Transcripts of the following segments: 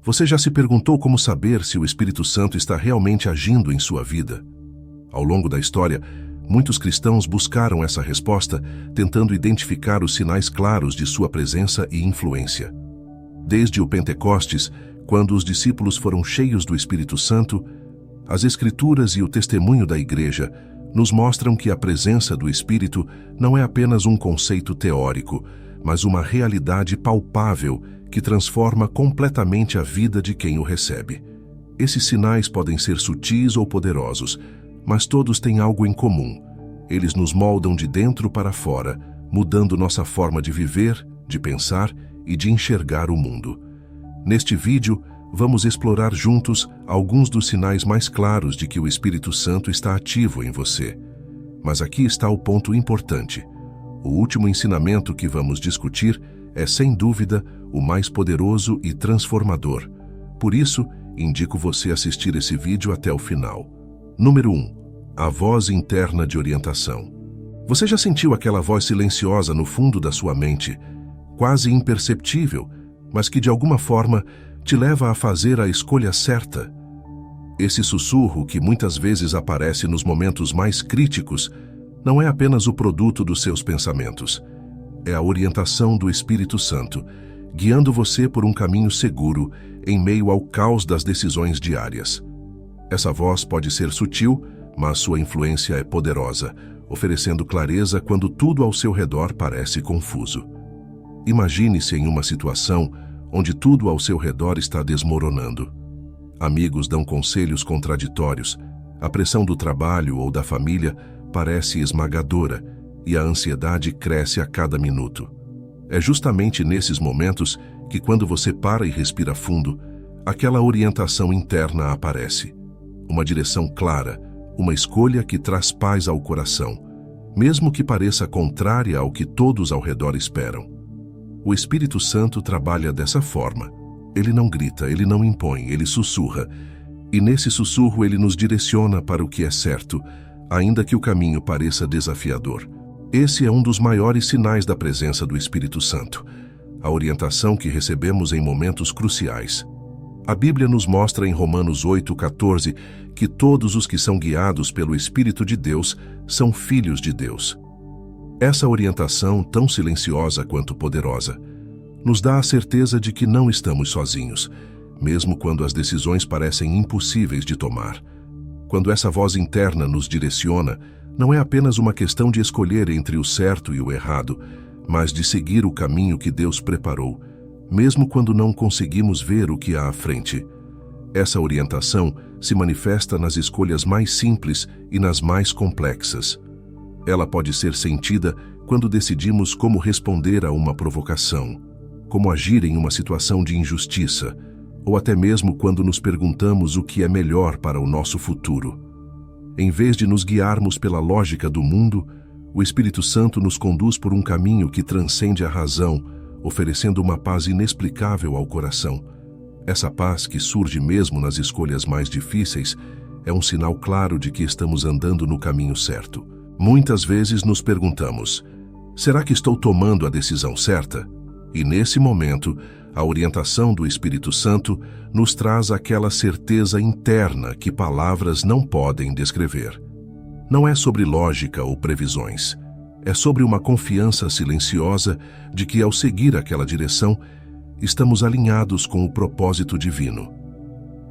Você já se perguntou como saber se o Espírito Santo está realmente agindo em sua vida? Ao longo da história, muitos cristãos buscaram essa resposta, tentando identificar os sinais claros de sua presença e influência. Desde o Pentecostes, quando os discípulos foram cheios do Espírito Santo, as Escrituras e o testemunho da Igreja nos mostram que a presença do Espírito não é apenas um conceito teórico, mas uma realidade palpável que transforma completamente a vida de quem o recebe. Esses sinais podem ser sutis ou poderosos, mas todos têm algo em comum. Eles nos moldam de dentro para fora, mudando nossa forma de viver, de pensar e de enxergar o mundo. Neste vídeo, vamos explorar juntos alguns dos sinais mais claros de que o Espírito Santo está ativo em você. Mas aqui está o ponto importante. O último ensinamento que vamos discutir é, sem dúvida, o mais poderoso e transformador. Por isso, indico você assistir esse vídeo até o final. Número 1. A voz interna de orientação. Você já sentiu aquela voz silenciosa no fundo da sua mente, quase imperceptível, mas que de alguma forma te leva a fazer a escolha certa? Esse sussurro, que muitas vezes aparece nos momentos mais críticos, não é apenas o produto dos seus pensamentos. É a orientação do Espírito Santo, guiando você por um caminho seguro em meio ao caos das decisões diárias. Essa voz pode ser sutil, mas sua influência é poderosa, oferecendo clareza quando tudo ao seu redor parece confuso. Imagine-se em uma situação onde tudo ao seu redor está desmoronando. Amigos dão conselhos contraditórios, a pressão do trabalho ou da família parece esmagadora e a ansiedade cresce a cada minuto. É justamente nesses momentos que, quando você para e respira fundo, aquela orientação interna aparece. Uma direção clara, uma escolha que traz paz ao coração, mesmo que pareça contrária ao que todos ao redor esperam. O Espírito Santo trabalha dessa forma. Ele não grita, ele não impõe, ele sussurra. E nesse sussurro ele nos direciona para o que é certo, ainda que o caminho pareça desafiador. Esse é um dos maiores sinais da presença do Espírito Santo, a orientação que recebemos em momentos cruciais. A Bíblia nos mostra em Romanos 8,14 que todos os que são guiados pelo Espírito de Deus são filhos de Deus. Essa orientação, tão silenciosa quanto poderosa, nos dá a certeza de que não estamos sozinhos, mesmo quando as decisões parecem impossíveis de tomar. Quando essa voz interna nos direciona, não é apenas uma questão de escolher entre o certo e o errado, mas de seguir o caminho que Deus preparou, mesmo quando não conseguimos ver o que há à frente. Essa orientação se manifesta nas escolhas mais simples e nas mais complexas. Ela pode ser sentida quando decidimos como responder a uma provocação, como agir em uma situação de injustiça, ou até mesmo quando nos perguntamos o que é melhor para o nosso futuro. Em vez de nos guiarmos pela lógica do mundo, o Espírito Santo nos conduz por um caminho que transcende a razão, oferecendo uma paz inexplicável ao coração. Essa paz, que surge mesmo nas escolhas mais difíceis, é um sinal claro de que estamos andando no caminho certo. Muitas vezes nos perguntamos: será que estou tomando a decisão certa? E nesse momento, a orientação do Espírito Santo nos traz aquela certeza interna que palavras não podem descrever. Não é sobre lógica ou previsões. É sobre uma confiança silenciosa de que, ao seguir aquela direção, estamos alinhados com o propósito divino.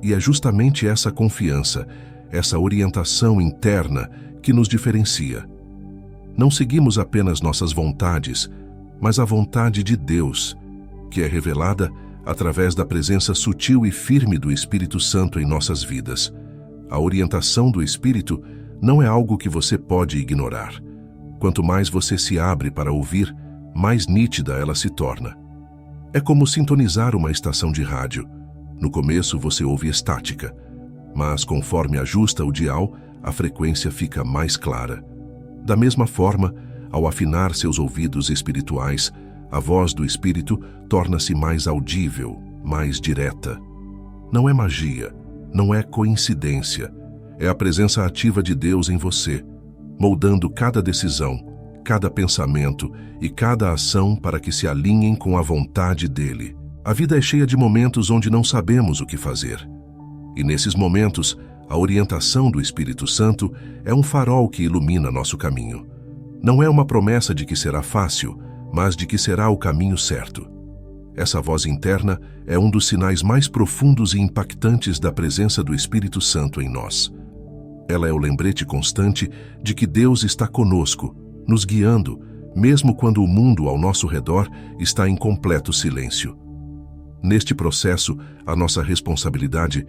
E é justamente essa confiança, essa orientação interna, que nos diferencia. Não seguimos apenas nossas vontades, mas a vontade de Deus, que é revelada através da presença sutil e firme do Espírito Santo em nossas vidas. A orientação do Espírito não é algo que você pode ignorar. Quanto mais você se abre para ouvir, mais nítida ela se torna. É como sintonizar uma estação de rádio. No começo você ouve estática, mas conforme ajusta o dial, a frequência fica mais clara. Da mesma forma, ao afinar seus ouvidos espirituais, a voz do Espírito torna-se mais audível, mais direta. Não é magia, não é coincidência. É a presença ativa de Deus em você, moldando cada decisão, cada pensamento e cada ação para que se alinhem com a vontade dele. A vida é cheia de momentos onde não sabemos o que fazer. E nesses momentos, a orientação do Espírito Santo é um farol que ilumina nosso caminho. Não é uma promessa de que será fácil, mas de que será o caminho certo. Essa voz interna é um dos sinais mais profundos e impactantes da presença do Espírito Santo em nós. Ela é o lembrete constante de que Deus está conosco, nos guiando, mesmo quando o mundo ao nosso redor está em completo silêncio. Neste processo, a nossa responsabilidade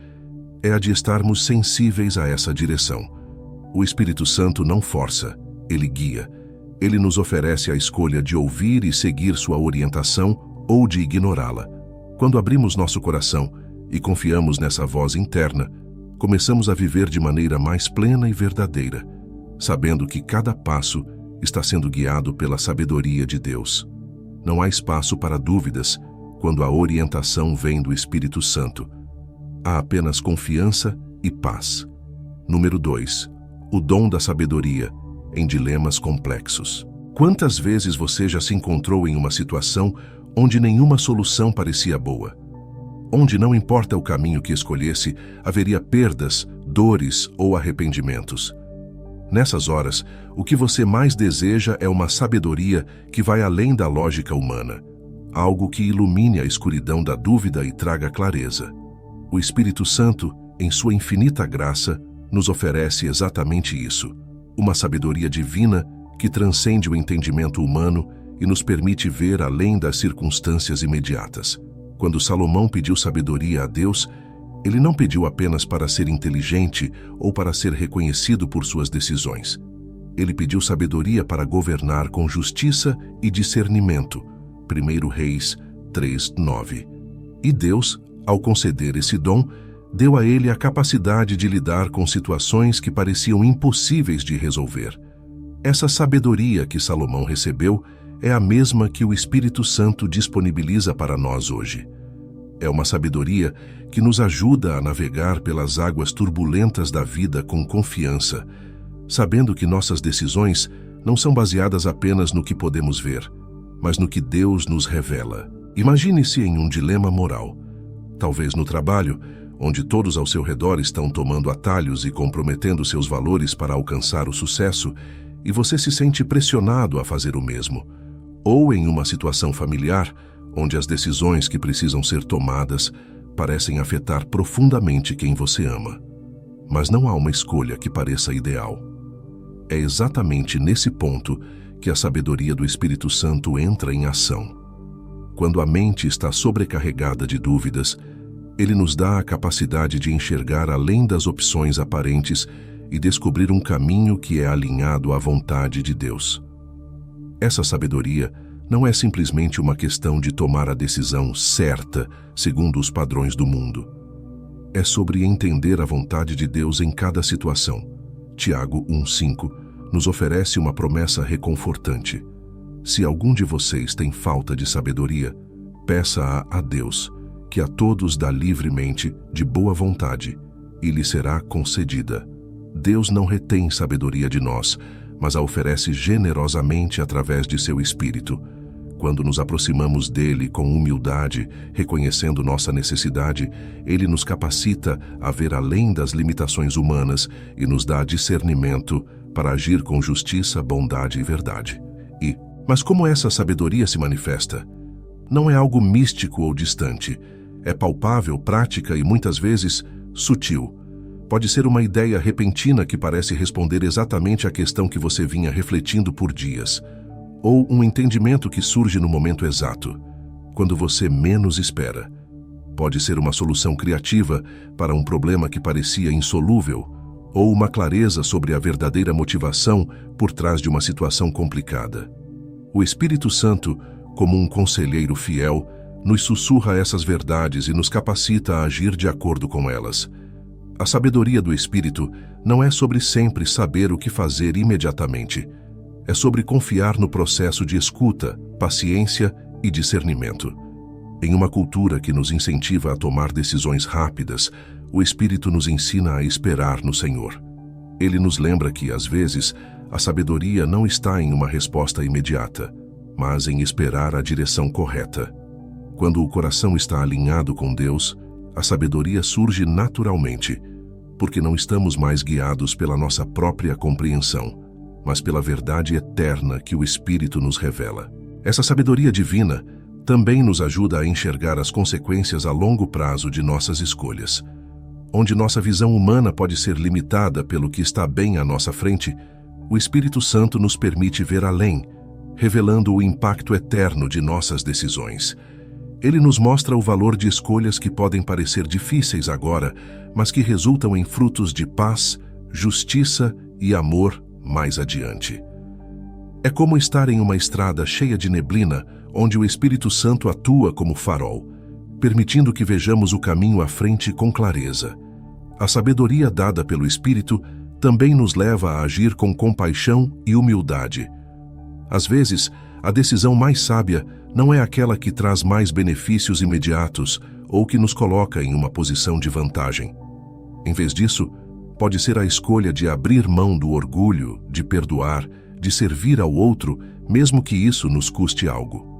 é a de estarmos sensíveis a essa direção. O Espírito Santo não força, ele guia. Ele nos oferece a escolha de ouvir e seguir sua orientação ou de ignorá-la. Quando abrimos nosso coração e confiamos nessa voz interna, começamos a viver de maneira mais plena e verdadeira, sabendo que cada passo está sendo guiado pela sabedoria de Deus. Não há espaço para dúvidas quando a orientação vem do Espírito Santo. Há apenas confiança e paz. Número 2. O dom da sabedoria em dilemas complexos. Quantas vezes você já se encontrou em uma situação onde nenhuma solução parecia boa? Onde não importa o caminho que escolhesse, haveria perdas, dores ou arrependimentos. Nessas horas, o que você mais deseja é uma sabedoria que vai além da lógica humana, algo que ilumine a escuridão da dúvida e traga clareza. O Espírito Santo, em sua infinita graça, nos oferece exatamente isso, uma sabedoria divina que transcende o entendimento humano e nos permite ver além das circunstâncias imediatas. Quando Salomão pediu sabedoria a Deus, ele não pediu apenas para ser inteligente ou para ser reconhecido por suas decisões. Ele pediu sabedoria para governar com justiça e discernimento. 1 Reis 3:9. E Deus, ao conceder esse dom, deu a ele a capacidade de lidar com situações que pareciam impossíveis de resolver. Essa sabedoria que Salomão recebeu é a mesma que o Espírito Santo disponibiliza para nós hoje. É uma sabedoria que nos ajuda a navegar pelas águas turbulentas da vida com confiança, sabendo que nossas decisões não são baseadas apenas no que podemos ver, mas no que Deus nos revela. Imagine-se em um dilema moral. Talvez no trabalho, onde todos ao seu redor estão tomando atalhos e comprometendo seus valores para alcançar o sucesso, e você se sente pressionado a fazer o mesmo. Ou em uma situação familiar, onde as decisões que precisam ser tomadas parecem afetar profundamente quem você ama. Mas não há uma escolha que pareça ideal. É exatamente nesse ponto que a sabedoria do Espírito Santo entra em ação. Quando a mente está sobrecarregada de dúvidas, ele nos dá a capacidade de enxergar além das opções aparentes e descobrir um caminho que é alinhado à vontade de Deus. Essa sabedoria não é simplesmente uma questão de tomar a decisão certa segundo os padrões do mundo. É sobre entender a vontade de Deus em cada situação. Tiago 1:5 nos oferece uma promessa reconfortante. Se algum de vocês tem falta de sabedoria, peça-a a Deus, que a todos dá livremente, de boa vontade, e lhe será concedida. Deus não retém sabedoria de nós, mas a oferece generosamente através de seu Espírito. Quando nos aproximamos dele com humildade, reconhecendo nossa necessidade, ele nos capacita a ver além das limitações humanas e nos dá discernimento para agir com justiça, bondade e verdade. Mas como essa sabedoria se manifesta? Não é algo místico ou distante. É palpável, prática e muitas vezes sutil. Pode ser uma ideia repentina que parece responder exatamente à questão que você vinha refletindo por dias. Ou um entendimento que surge no momento exato, quando você menos espera. Pode ser uma solução criativa para um problema que parecia insolúvel, ou uma clareza sobre a verdadeira motivação por trás de uma situação complicada. O Espírito Santo, como um conselheiro fiel, nos sussurra essas verdades e nos capacita a agir de acordo com elas. A sabedoria do Espírito não é sobre sempre saber o que fazer imediatamente. É sobre confiar no processo de escuta, paciência e discernimento. Em uma cultura que nos incentiva a tomar decisões rápidas, o Espírito nos ensina a esperar no Senhor. Ele nos lembra que, às vezes, a sabedoria não está em uma resposta imediata, mas em esperar a direção correta. Quando o coração está alinhado com Deus, a sabedoria surge naturalmente, porque não estamos mais guiados pela nossa própria compreensão, mas pela verdade eterna que o Espírito nos revela. Essa sabedoria divina também nos ajuda a enxergar as consequências a longo prazo de nossas escolhas. Onde nossa visão humana pode ser limitada pelo que está bem à nossa frente, o Espírito Santo nos permite ver além, revelando o impacto eterno de nossas decisões. Ele nos mostra o valor de escolhas que podem parecer difíceis agora, mas que resultam em frutos de paz, justiça e amor mais adiante. É como estar em uma estrada cheia de neblina, onde o Espírito Santo atua como farol, permitindo que vejamos o caminho à frente com clareza. A sabedoria dada pelo Espírito também nos leva a agir com compaixão e humildade. Às vezes, a decisão mais sábia não é aquela que traz mais benefícios imediatos ou que nos coloca em uma posição de vantagem. Em vez disso, pode ser a escolha de abrir mão do orgulho, de perdoar, de servir ao outro, mesmo que isso nos custe algo.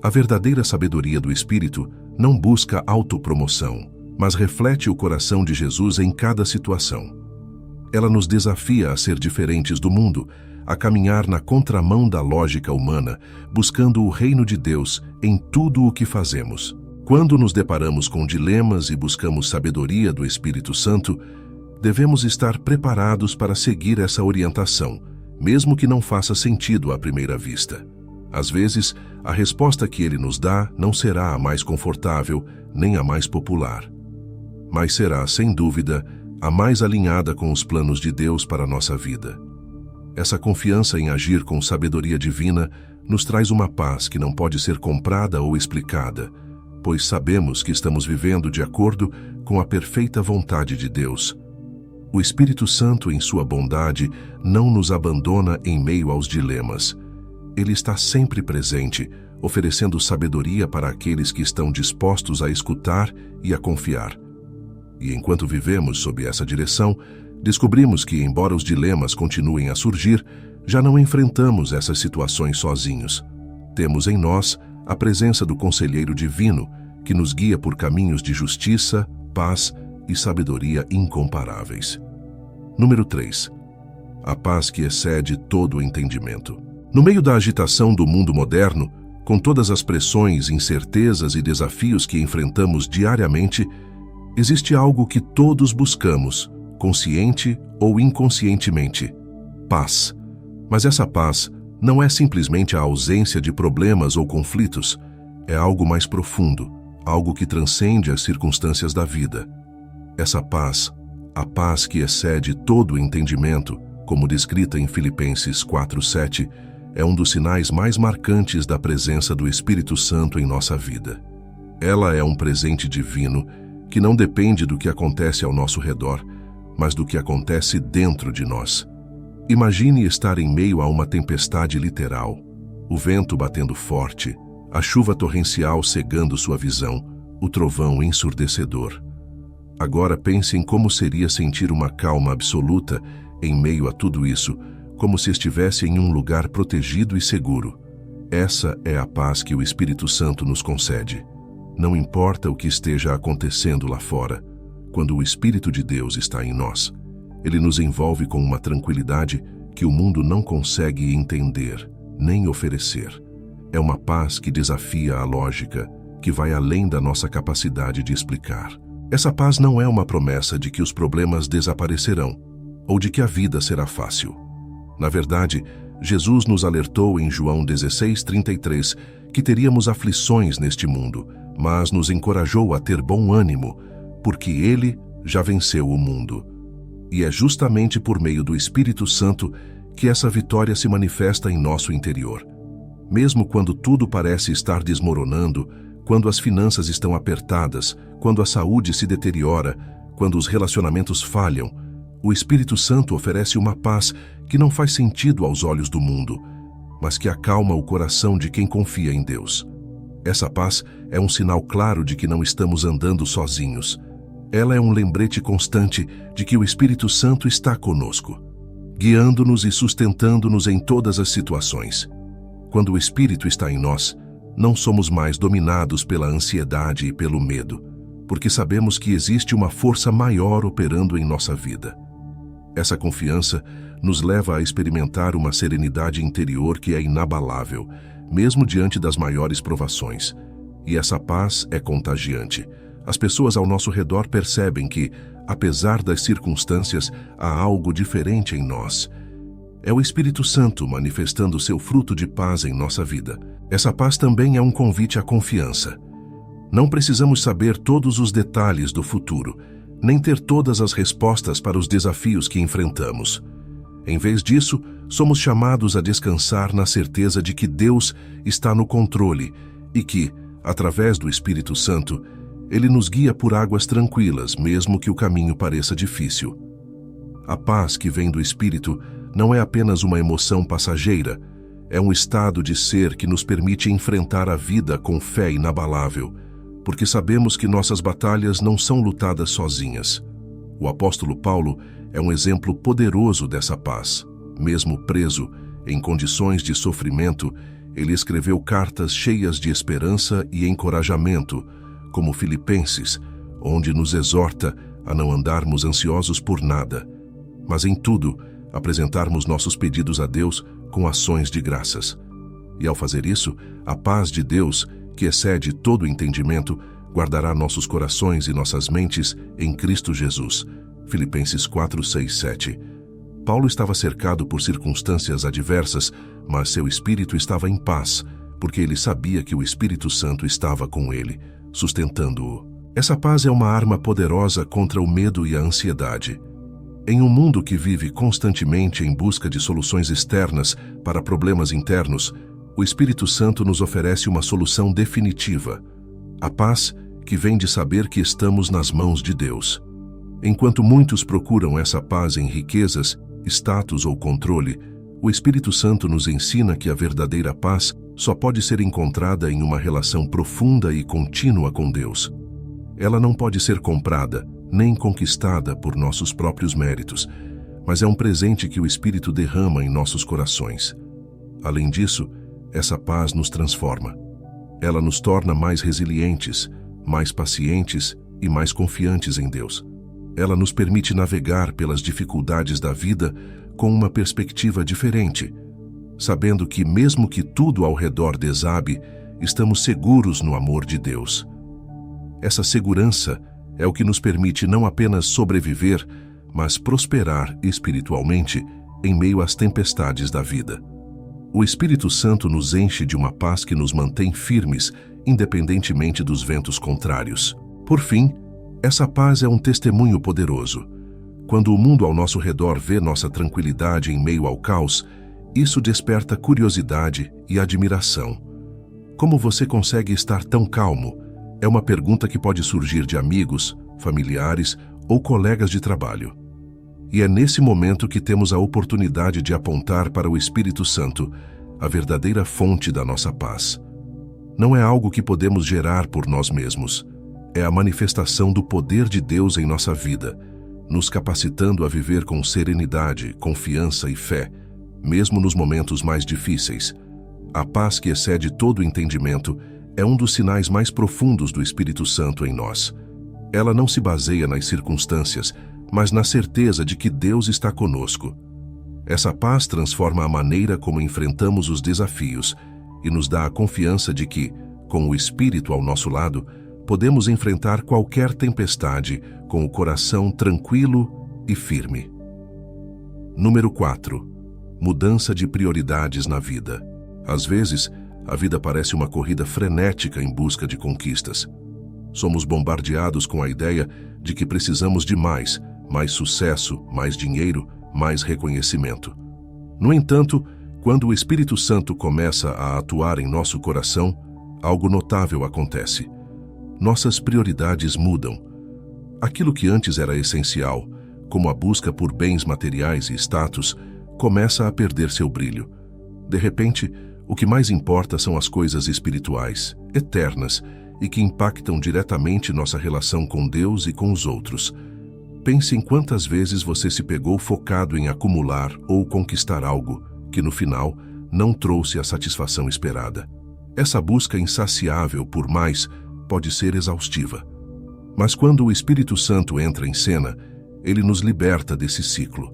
A verdadeira sabedoria do Espírito não busca autopromoção, mas reflete o coração de Jesus em cada situação. Ela nos desafia a ser diferentes do mundo, a caminhar na contramão da lógica humana, buscando o reino de Deus em tudo o que fazemos. Quando nos deparamos com dilemas e buscamos sabedoria do Espírito Santo, devemos estar preparados para seguir essa orientação, mesmo que não faça sentido à primeira vista. Às vezes, a resposta que ele nos dá não será a mais confortável, nem a mais popular, mas será, sem dúvida, a mais alinhada com os planos de Deus para a nossa vida. Essa confiança em agir com sabedoria divina nos traz uma paz que não pode ser comprada ou explicada, pois sabemos que estamos vivendo de acordo com a perfeita vontade de Deus. O Espírito Santo, em sua bondade, não nos abandona em meio aos dilemas. Ele está sempre presente, oferecendo sabedoria para aqueles que estão dispostos a escutar e a confiar. E enquanto vivemos sob essa direção, descobrimos que, embora os dilemas continuem a surgir, já não enfrentamos essas situações sozinhos. Temos em nós a presença do Conselheiro Divino, que nos guia por caminhos de justiça, paz e sabedoria incomparáveis. Número 3. A paz que excede todo o entendimento. No meio da agitação do mundo moderno, com todas as pressões, incertezas e desafios que enfrentamos diariamente, existe algo que todos buscamos, consciente ou inconscientemente: paz. Mas essa paz não é simplesmente a ausência de problemas ou conflitos, é algo mais profundo, algo que transcende as circunstâncias da vida. Essa paz, a paz que excede todo o entendimento, como descrita em Filipenses 4:7, é um dos sinais mais marcantes da presença do Espírito Santo em nossa vida. Ela é um presente divino que não depende do que acontece ao nosso redor, mas do que acontece dentro de nós. Imagine estar em meio a uma tempestade literal, o vento batendo forte, a chuva torrencial cegando sua visão, o trovão ensurdecedor. Agora pense em como seria sentir uma calma absoluta em meio a tudo isso, como se estivesse em um lugar protegido e seguro. Essa é a paz que o Espírito Santo nos concede. Não importa o que esteja acontecendo lá fora, quando o Espírito de Deus está em nós, ele nos envolve com uma tranquilidade que o mundo não consegue entender, nem oferecer. É uma paz que desafia a lógica, que vai além da nossa capacidade de explicar. Essa paz não é uma promessa de que os problemas desaparecerão, ou de que a vida será fácil. Na verdade, Jesus nos alertou em João 16:33 que teríamos aflições neste mundo, mas nos encorajou a ter bom ânimo, porque Ele já venceu o mundo. E é justamente por meio do Espírito Santo que essa vitória se manifesta em nosso interior. Mesmo quando tudo parece estar desmoronando, quando as finanças estão apertadas, quando a saúde se deteriora, quando os relacionamentos falham, o Espírito Santo oferece uma paz que não faz sentido aos olhos do mundo, mas que acalma o coração de quem confia em Deus. Essa paz é um sinal claro de que não estamos andando sozinhos. Ela é um lembrete constante de que o Espírito Santo está conosco, guiando-nos e sustentando-nos em todas as situações. Quando o Espírito está em nós, não somos mais dominados pela ansiedade e pelo medo, porque sabemos que existe uma força maior operando em nossa vida. Essa confiança nos leva a experimentar uma serenidade interior que é inabalável, mesmo diante das maiores provações. E essa paz é contagiante. As pessoas ao nosso redor percebem que, apesar das circunstâncias, há algo diferente em nós. É o Espírito Santo manifestando seu fruto de paz em nossa vida. Essa paz também é um convite à confiança. Não precisamos saber todos os detalhes do futuro, nem ter todas as respostas para os desafios que enfrentamos. Em vez disso, somos chamados a descansar na certeza de que Deus está no controle e que, através do Espírito Santo, Ele nos guia por águas tranquilas, mesmo que o caminho pareça difícil. A paz que vem do Espírito não é apenas uma emoção passageira, é um estado de ser que nos permite enfrentar a vida com fé inabalável, porque sabemos que nossas batalhas não são lutadas sozinhas. O apóstolo Paulo é um exemplo poderoso dessa paz. Mesmo preso, em condições de sofrimento, ele escreveu cartas cheias de esperança e encorajamento, como Filipenses, onde nos exorta a não andarmos ansiosos por nada, mas em tudo apresentarmos nossos pedidos a Deus com ações de graças. E ao fazer isso, a paz de Deus, que excede todo o entendimento, guardará nossos corações e nossas mentes em Cristo Jesus. Filipenses 4, 6, 7. Paulo estava cercado por circunstâncias adversas, mas seu espírito estava em paz, porque ele sabia que o Espírito Santo estava com ele, sustentando-o. Essa paz é uma arma poderosa contra o medo e a ansiedade. Em um mundo que vive constantemente em busca de soluções externas para problemas internos, o Espírito Santo nos oferece uma solução definitiva. A paz que vem de saber que estamos nas mãos de Deus. Enquanto muitos procuram essa paz em riquezas, status ou controle, o Espírito Santo nos ensina que a verdadeira paz só pode ser encontrada em uma relação profunda e contínua com Deus. Ela não pode ser comprada, nem conquistada por nossos próprios méritos, mas é um presente que o Espírito derrama em nossos corações. Além disso, essa paz nos transforma. Ela nos torna mais resilientes, mais pacientes e mais confiantes em Deus. Ela nos permite navegar pelas dificuldades da vida com uma perspectiva diferente, sabendo que, mesmo que tudo ao redor desabe, estamos seguros no amor de Deus. Essa segurança é o que nos permite não apenas sobreviver, mas prosperar espiritualmente em meio às tempestades da vida. O Espírito Santo nos enche de uma paz que nos mantém firmes, independentemente dos ventos contrários. Por fim, essa paz é um testemunho poderoso. Quando o mundo ao nosso redor vê nossa tranquilidade em meio ao caos, isso desperta curiosidade e admiração. Como você consegue estar tão calmo? É uma pergunta que pode surgir de amigos, familiares ou colegas de trabalho. E é nesse momento que temos a oportunidade de apontar para o Espírito Santo, a verdadeira fonte da nossa paz. Não é algo que podemos gerar por nós mesmos. É a manifestação do poder de Deus em nossa vida, nos capacitando a viver com serenidade, confiança e fé, mesmo nos momentos mais difíceis. A paz que excede todo o entendimento é um dos sinais mais profundos do Espírito Santo em nós. Ela não se baseia nas circunstâncias, mas na certeza de que Deus está conosco. Essa paz transforma a maneira como enfrentamos os desafios e nos dá a confiança de que, com o Espírito ao nosso lado, podemos enfrentar qualquer tempestade com o coração tranquilo e firme. Número 4. Mudança de prioridades na vida. Às vezes, a vida parece uma corrida frenética em busca de conquistas. Somos bombardeados com a ideia de que precisamos de mais sucesso, mais dinheiro, mais reconhecimento. No entanto, quando o Espírito Santo começa a atuar em nosso coração, algo notável acontece. Nossas prioridades mudam. Aquilo que antes era essencial, como a busca por bens materiais e status, começa a perder seu brilho. De repente, o que mais importa são as coisas espirituais, eternas, e que impactam diretamente nossa relação com Deus e com os outros. Pense em quantas vezes você se pegou focado em acumular ou conquistar algo que, no final, não trouxe a satisfação esperada. Essa busca insaciável por mais pode ser exaustiva. Mas quando o Espírito Santo entra em cena, ele nos liberta desse ciclo.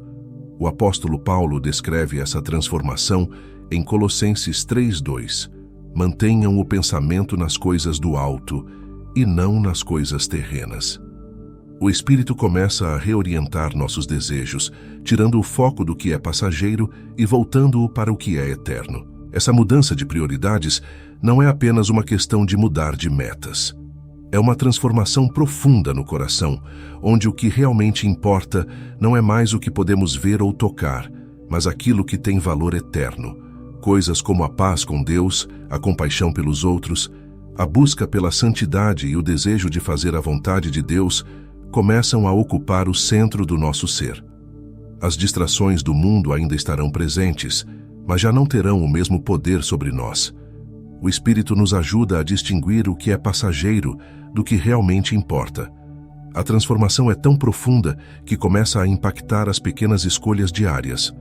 O apóstolo Paulo descreve essa transformação em Colossenses 3:2. Mantenham o pensamento nas coisas do alto e não nas coisas terrenas. O Espírito começa a reorientar nossos desejos, tirando o foco do que é passageiro e voltando-o para o que é eterno. Essa mudança de prioridades não é apenas uma questão de mudar de metas. É uma transformação profunda no coração, onde o que realmente importa não é mais o que podemos ver ou tocar, mas aquilo que tem valor eterno. Coisas como a paz com Deus, a compaixão pelos outros, a busca pela santidade e o desejo de fazer a vontade de Deus começam a ocupar o centro do nosso ser. As distrações do mundo ainda estarão presentes, mas já não terão o mesmo poder sobre nós. O Espírito nos ajuda a distinguir o que é passageiro do que realmente importa. A transformação é tão profunda que começa a impactar as pequenas escolhas diárias.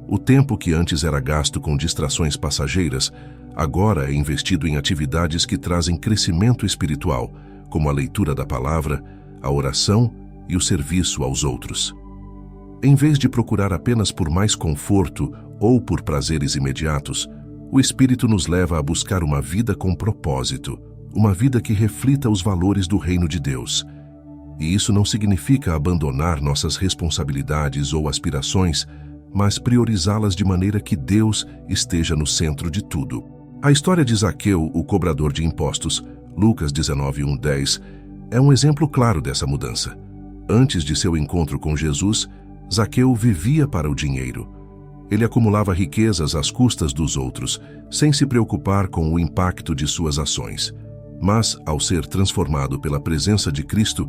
O tempo que antes era gasto com distrações passageiras, agora é investido em atividades que trazem crescimento espiritual, como a leitura da palavra, a oração e o serviço aos outros. Em vez de procurar apenas por mais conforto ou por prazeres imediatos, o Espírito nos leva a buscar uma vida com propósito, uma vida que reflita os valores do reino de Deus. E isso não significa abandonar nossas responsabilidades ou aspirações, mas priorizá-las de maneira que Deus esteja no centro de tudo. A história de Zaqueu, o cobrador de impostos, Lucas 19:1-10, é um exemplo claro dessa mudança. Antes de seu encontro com Jesus, Zaqueu vivia para o dinheiro. Ele acumulava riquezas às custas dos outros, sem se preocupar com o impacto de suas ações. Mas, ao ser transformado pela presença de Cristo,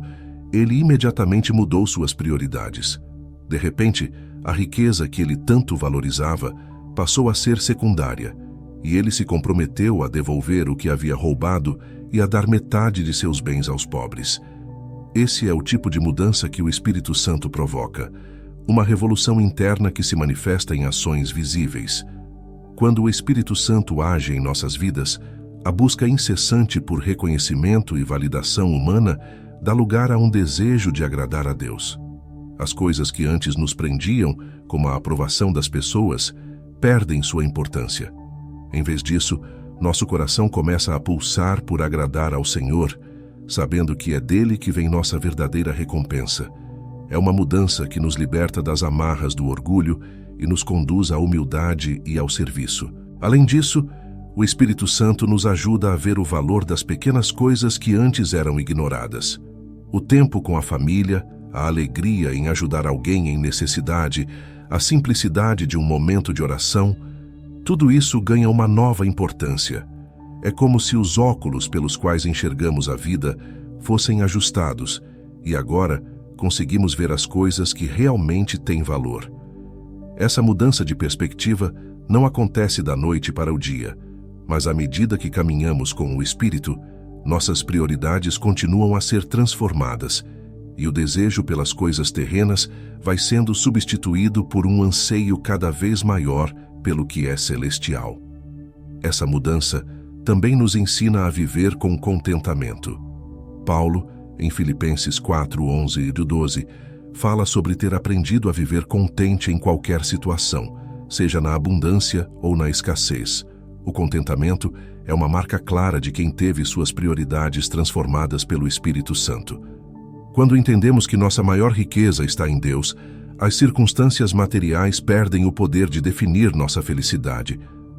ele imediatamente mudou suas prioridades. De repente, a riqueza que ele tanto valorizava passou a ser secundária, e ele se comprometeu a devolver o que havia roubado e a dar metade de seus bens aos pobres. Esse é o tipo de mudança que o Espírito Santo provoca, uma revolução interna que se manifesta em ações visíveis. Quando o Espírito Santo age em nossas vidas, a busca incessante por reconhecimento e validação humana dá lugar a um desejo de agradar a Deus. As coisas que antes nos prendiam, como a aprovação das pessoas, perdem sua importância. Em vez disso, nosso coração começa a pulsar por agradar ao Senhor, sabendo que é dele que vem nossa verdadeira recompensa. É uma mudança que nos liberta das amarras do orgulho e nos conduz à humildade e ao serviço. Além disso, o Espírito Santo nos ajuda a ver o valor das pequenas coisas que antes eram ignoradas. O tempo com a família, a alegria em ajudar alguém em necessidade, a simplicidade de um momento de oração, tudo isso ganha uma nova importância. É como se os óculos pelos quais enxergamos a vida fossem ajustados e agora conseguimos ver as coisas que realmente têm valor. Essa mudança de perspectiva não acontece da noite para o dia, mas à medida que caminhamos com o Espírito, nossas prioridades continuam a ser transformadas e o desejo pelas coisas terrenas vai sendo substituído por um anseio cada vez maior pelo que é celestial. Essa mudança também nos ensina a viver com contentamento. Paulo, em Filipenses 4:11-12, fala sobre ter aprendido a viver contente em qualquer situação, seja na abundância ou na escassez. O contentamento é uma marca clara de quem teve suas prioridades transformadas pelo Espírito Santo. Quando entendemos que nossa maior riqueza está em Deus, as circunstâncias materiais perdem o poder de definir nossa felicidade.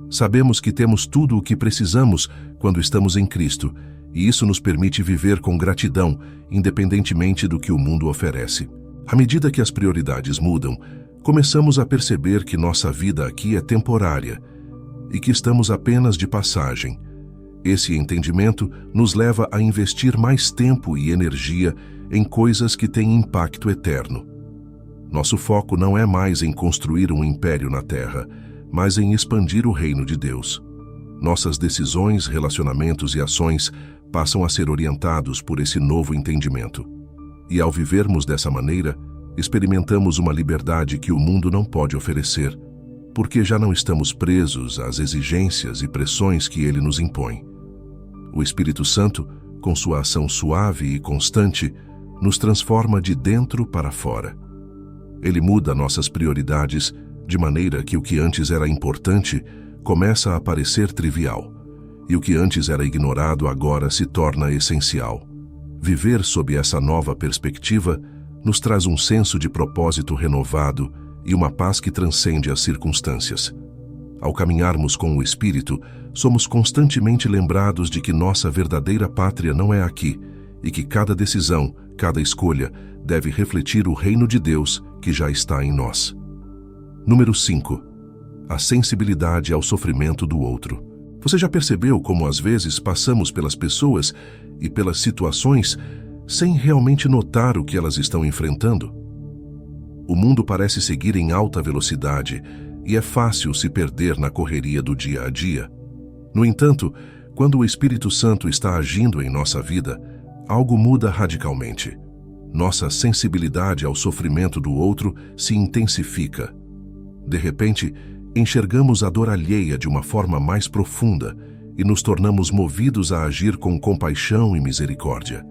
Sabemos que temos tudo o que precisamos quando estamos em Cristo, e isso nos permite viver com gratidão, independentemente do que o mundo oferece. À medida que as prioridades mudam, começamos a perceber que nossa vida aqui é temporária e que estamos apenas de passagem. Esse entendimento nos leva a investir mais tempo e energia em coisas que têm impacto eterno. Nosso foco não é mais em construir um império na Terra, mas em expandir o reino de Deus. Nossas decisões, relacionamentos e ações passam a ser orientados por esse novo entendimento. E ao vivermos dessa maneira, experimentamos uma liberdade que o mundo não pode oferecer, porque já não estamos presos às exigências e pressões que ele nos impõe. O Espírito Santo, com sua ação suave e constante, nos transforma de dentro para fora. Ele muda nossas prioridades, de maneira que o que antes era importante começa a parecer trivial, e o que antes era ignorado agora se torna essencial. Viver sob essa nova perspectiva nos traz um senso de propósito renovado e uma paz que transcende as circunstâncias. Ao caminharmos com o Espírito, somos constantemente lembrados de que nossa verdadeira pátria não é aqui e que cada decisão, cada escolha, deve refletir o reino de Deus que já está em nós. Número 5. A sensibilidade ao sofrimento do outro. Você já percebeu como às vezes passamos pelas pessoas e pelas situações sem realmente notar o que elas estão enfrentando? O mundo parece seguir em alta velocidade e é fácil se perder na correria do dia a dia. No entanto, quando o Espírito Santo está agindo em nossa vida, algo muda radicalmente. Nossa sensibilidade ao sofrimento do outro se intensifica. De repente, enxergamos a dor alheia de uma forma mais profunda e nos tornamos movidos a agir com compaixão e misericórdia.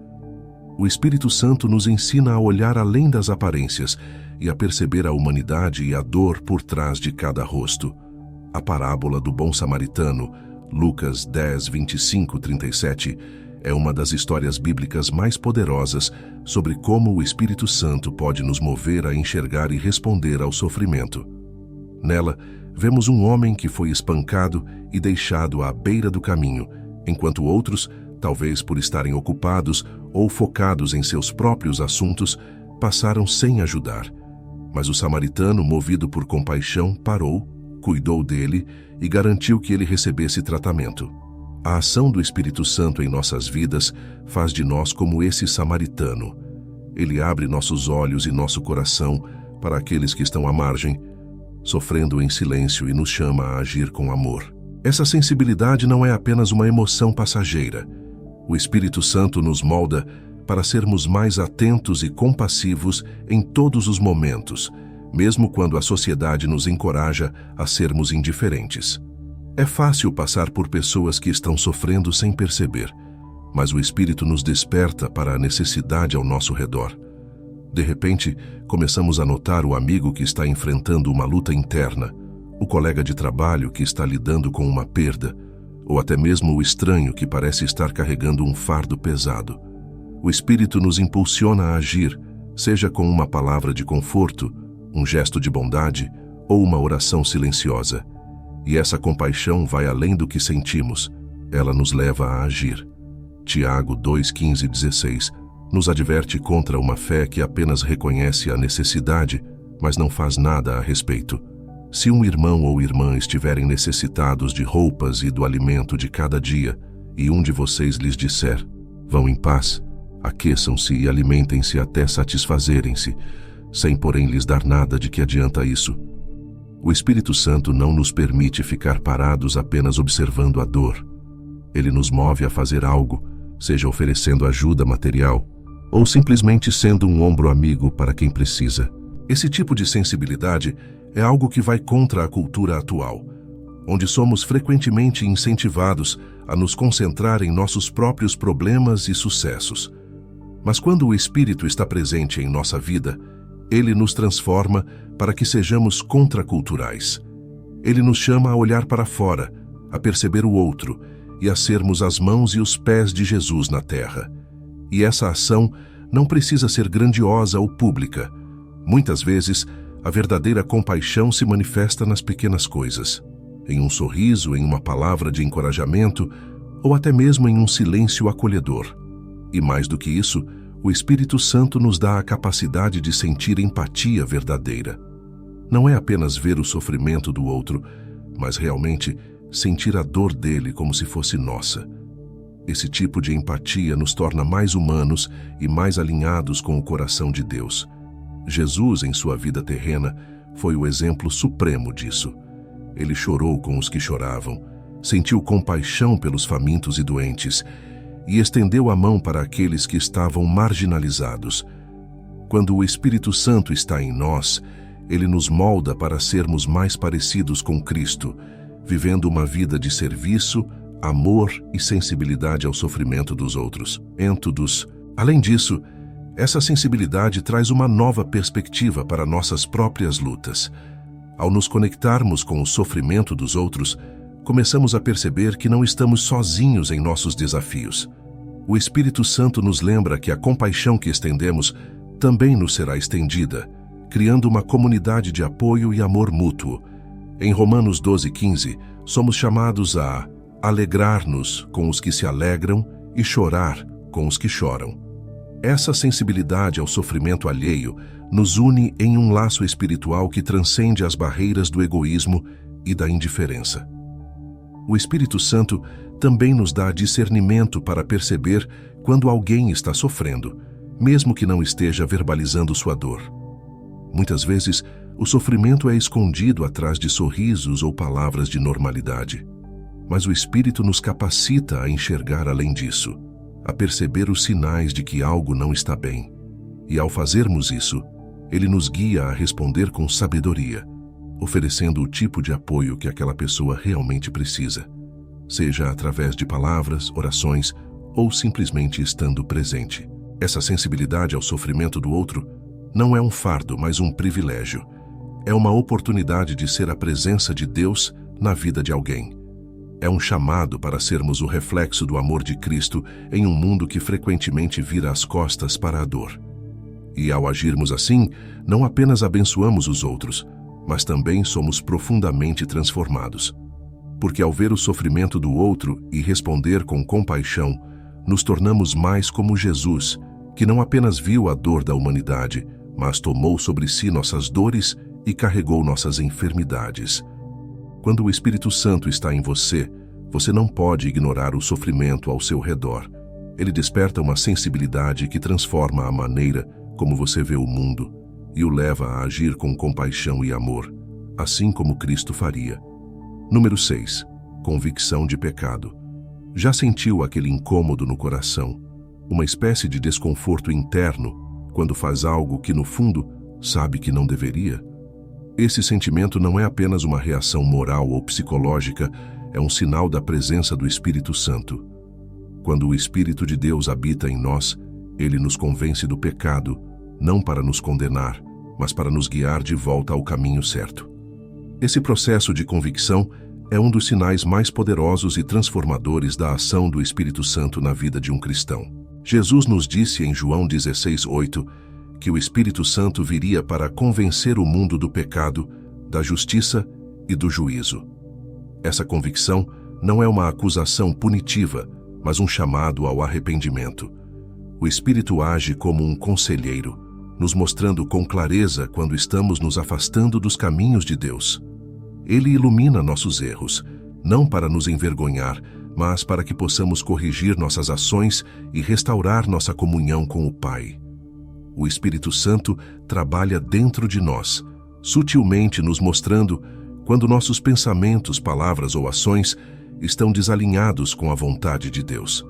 O Espírito Santo nos ensina a olhar além das aparências e a perceber a humanidade e a dor por trás de cada rosto. A parábola do bom samaritano, Lucas 10, 25, 37, é uma das histórias bíblicas mais poderosas sobre como o Espírito Santo pode nos mover a enxergar e responder ao sofrimento. Nela, vemos um homem que foi espancado e deixado à beira do caminho, enquanto outros, talvez por estarem ocupados ou focados em seus próprios assuntos, passaram sem ajudar. Mas o samaritano, movido por compaixão, parou, cuidou dele e garantiu que ele recebesse tratamento. A ação do Espírito Santo em nossas vidas faz de nós como esse samaritano. Ele abre nossos olhos e nosso coração para aqueles que estão à margem, sofrendo em silêncio, e nos chama a agir com amor. Essa sensibilidade não é apenas uma emoção passageira. O Espírito Santo nos molda para sermos mais atentos e compassivos em todos os momentos, mesmo quando a sociedade nos encoraja a sermos indiferentes. É fácil passar por pessoas que estão sofrendo sem perceber, mas o Espírito nos desperta para a necessidade ao nosso redor. De repente, começamos a notar o amigo que está enfrentando uma luta interna, o colega de trabalho que está lidando com uma perda, ou até mesmo o estranho que parece estar carregando um fardo pesado. O Espírito nos impulsiona a agir, seja com uma palavra de conforto, um gesto de bondade ou uma oração silenciosa. E essa compaixão vai além do que sentimos, ela nos leva a agir. Tiago 2, 15 e 16 nos adverte contra uma fé que apenas reconhece a necessidade, mas não faz nada a respeito. Se um irmão ou irmã estiverem necessitados de roupas e do alimento de cada dia, e um de vocês lhes disser, vão em paz, aqueçam-se e alimentem-se até satisfazerem-se, sem porém lhes dar nada, de que adianta isso? O Espírito Santo não nos permite ficar parados apenas observando a dor. Ele nos move a fazer algo, seja oferecendo ajuda material, ou simplesmente sendo um ombro amigo para quem precisa. Esse tipo de sensibilidade é algo que vai contra a cultura atual, onde somos frequentemente incentivados a nos concentrar em nossos próprios problemas e sucessos. Mas quando o Espírito está presente em nossa vida, ele nos transforma para que sejamos contraculturais. Ele nos chama a olhar para fora, a perceber o outro e a sermos as mãos e os pés de Jesus na terra. E essa ação não precisa ser grandiosa ou pública. Muitas vezes, a verdadeira compaixão se manifesta nas pequenas coisas, em um sorriso, em uma palavra de encorajamento ou até mesmo em um silêncio acolhedor. E mais do que isso, o Espírito Santo nos dá a capacidade de sentir empatia verdadeira. Não é apenas ver o sofrimento do outro, mas realmente sentir a dor dele como se fosse nossa. Esse tipo de empatia nos torna mais humanos e mais alinhados com o coração de Deus. Jesus, em sua vida terrena, foi o exemplo supremo disso. Ele chorou com os que choravam, sentiu compaixão pelos famintos e doentes, e estendeu a mão para aqueles que estavam marginalizados. Quando o Espírito Santo está em nós, ele nos molda para sermos mais parecidos com Cristo, vivendo uma vida de serviço, amor e sensibilidade ao sofrimento dos outros. Além disso, essa sensibilidade traz uma nova perspectiva para nossas próprias lutas. Ao nos conectarmos com o sofrimento dos outros, começamos a perceber que não estamos sozinhos em nossos desafios. O Espírito Santo nos lembra que a compaixão que estendemos também nos será estendida, criando uma comunidade de apoio e amor mútuo. Em Romanos 12:15, somos chamados a alegrar-nos com os que se alegram e chorar com os que choram. Essa sensibilidade ao sofrimento alheio nos une em um laço espiritual que transcende as barreiras do egoísmo e da indiferença. O Espírito Santo também nos dá discernimento para perceber quando alguém está sofrendo, mesmo que não esteja verbalizando sua dor. Muitas vezes, o sofrimento é escondido atrás de sorrisos ou palavras de normalidade. Mas o Espírito nos capacita a enxergar além disso, a perceber os sinais de que algo não está bem. E ao fazermos isso, Ele nos guia a responder com sabedoria, oferecendo o tipo de apoio que aquela pessoa realmente precisa, seja através de palavras, orações ou simplesmente estando presente. Essa sensibilidade ao sofrimento do outro não é um fardo, mas um privilégio. É uma oportunidade de ser a presença de Deus na vida de alguém. É um chamado para sermos o reflexo do amor de Cristo em um mundo que frequentemente vira as costas para a dor. E ao agirmos assim, não apenas abençoamos os outros, mas também somos profundamente transformados. Porque ao ver o sofrimento do outro e responder com compaixão, nos tornamos mais como Jesus, que não apenas viu a dor da humanidade, mas tomou sobre si nossas dores e carregou nossas enfermidades. Quando o Espírito Santo está em você, você não pode ignorar o sofrimento ao seu redor. Ele desperta uma sensibilidade que transforma a maneira como você vê o mundo e o leva a agir com compaixão e amor, assim como Cristo faria. Número 6. Convicção de pecado. Já sentiu aquele incômodo no coração, uma espécie de desconforto interno, quando faz algo que, no fundo, sabe que não deveria? Esse sentimento não é apenas uma reação moral ou psicológica, é um sinal da presença do Espírito Santo. Quando o Espírito de Deus habita em nós, ele nos convence do pecado, não para nos condenar, mas para nos guiar de volta ao caminho certo. Esse processo de convicção é um dos sinais mais poderosos e transformadores da ação do Espírito Santo na vida de um cristão. Jesus nos disse em João 16:8 que o Espírito Santo viria para convencer o mundo do pecado, da justiça e do juízo. Essa convicção não é uma acusação punitiva, mas um chamado ao arrependimento. O Espírito age como um conselheiro, nos mostrando com clareza quando estamos nos afastando dos caminhos de Deus. Ele ilumina nossos erros, não para nos envergonhar, mas para que possamos corrigir nossas ações e restaurar nossa comunhão com o Pai. O Espírito Santo trabalha dentro de nós, sutilmente nos mostrando quando nossos pensamentos, palavras ou ações estão desalinhados com a vontade de Deus.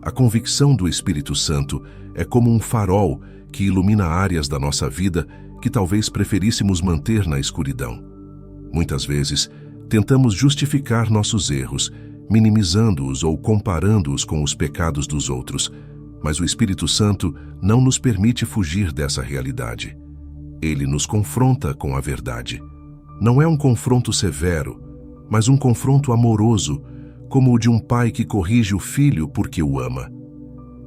A convicção do Espírito Santo é como um farol que ilumina áreas da nossa vida que talvez preferíssemos manter na escuridão. Muitas vezes, tentamos justificar nossos erros, minimizando-os ou comparando-os com os pecados dos outros, mas o Espírito Santo não nos permite fugir dessa realidade. Ele nos confronta com a verdade. Não é um confronto severo, mas um confronto amoroso, como o de um pai que corrige o filho porque o ama.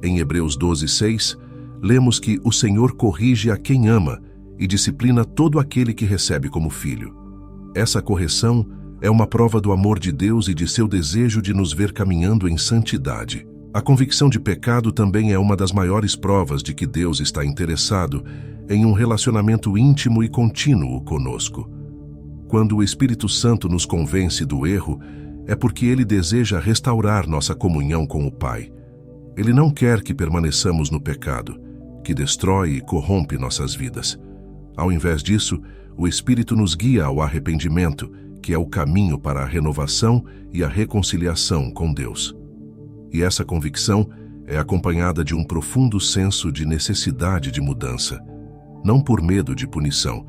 Em Hebreus 12:6, lemos que o Senhor corrige a quem ama e disciplina todo aquele que recebe como filho. Essa correção é uma prova do amor de Deus e de seu desejo de nos ver caminhando em santidade. A convicção de pecado também é uma das maiores provas de que Deus está interessado em um relacionamento íntimo e contínuo conosco. Quando o Espírito Santo nos convence do erro, é porque ele deseja restaurar nossa comunhão com o Pai. Ele não quer que permaneçamos no pecado, que destrói e corrompe nossas vidas. Ao invés disso, o Espírito nos guia ao arrependimento, que é o caminho para a renovação e a reconciliação com Deus. E essa convicção é acompanhada de um profundo senso de necessidade de mudança, não por medo de punição,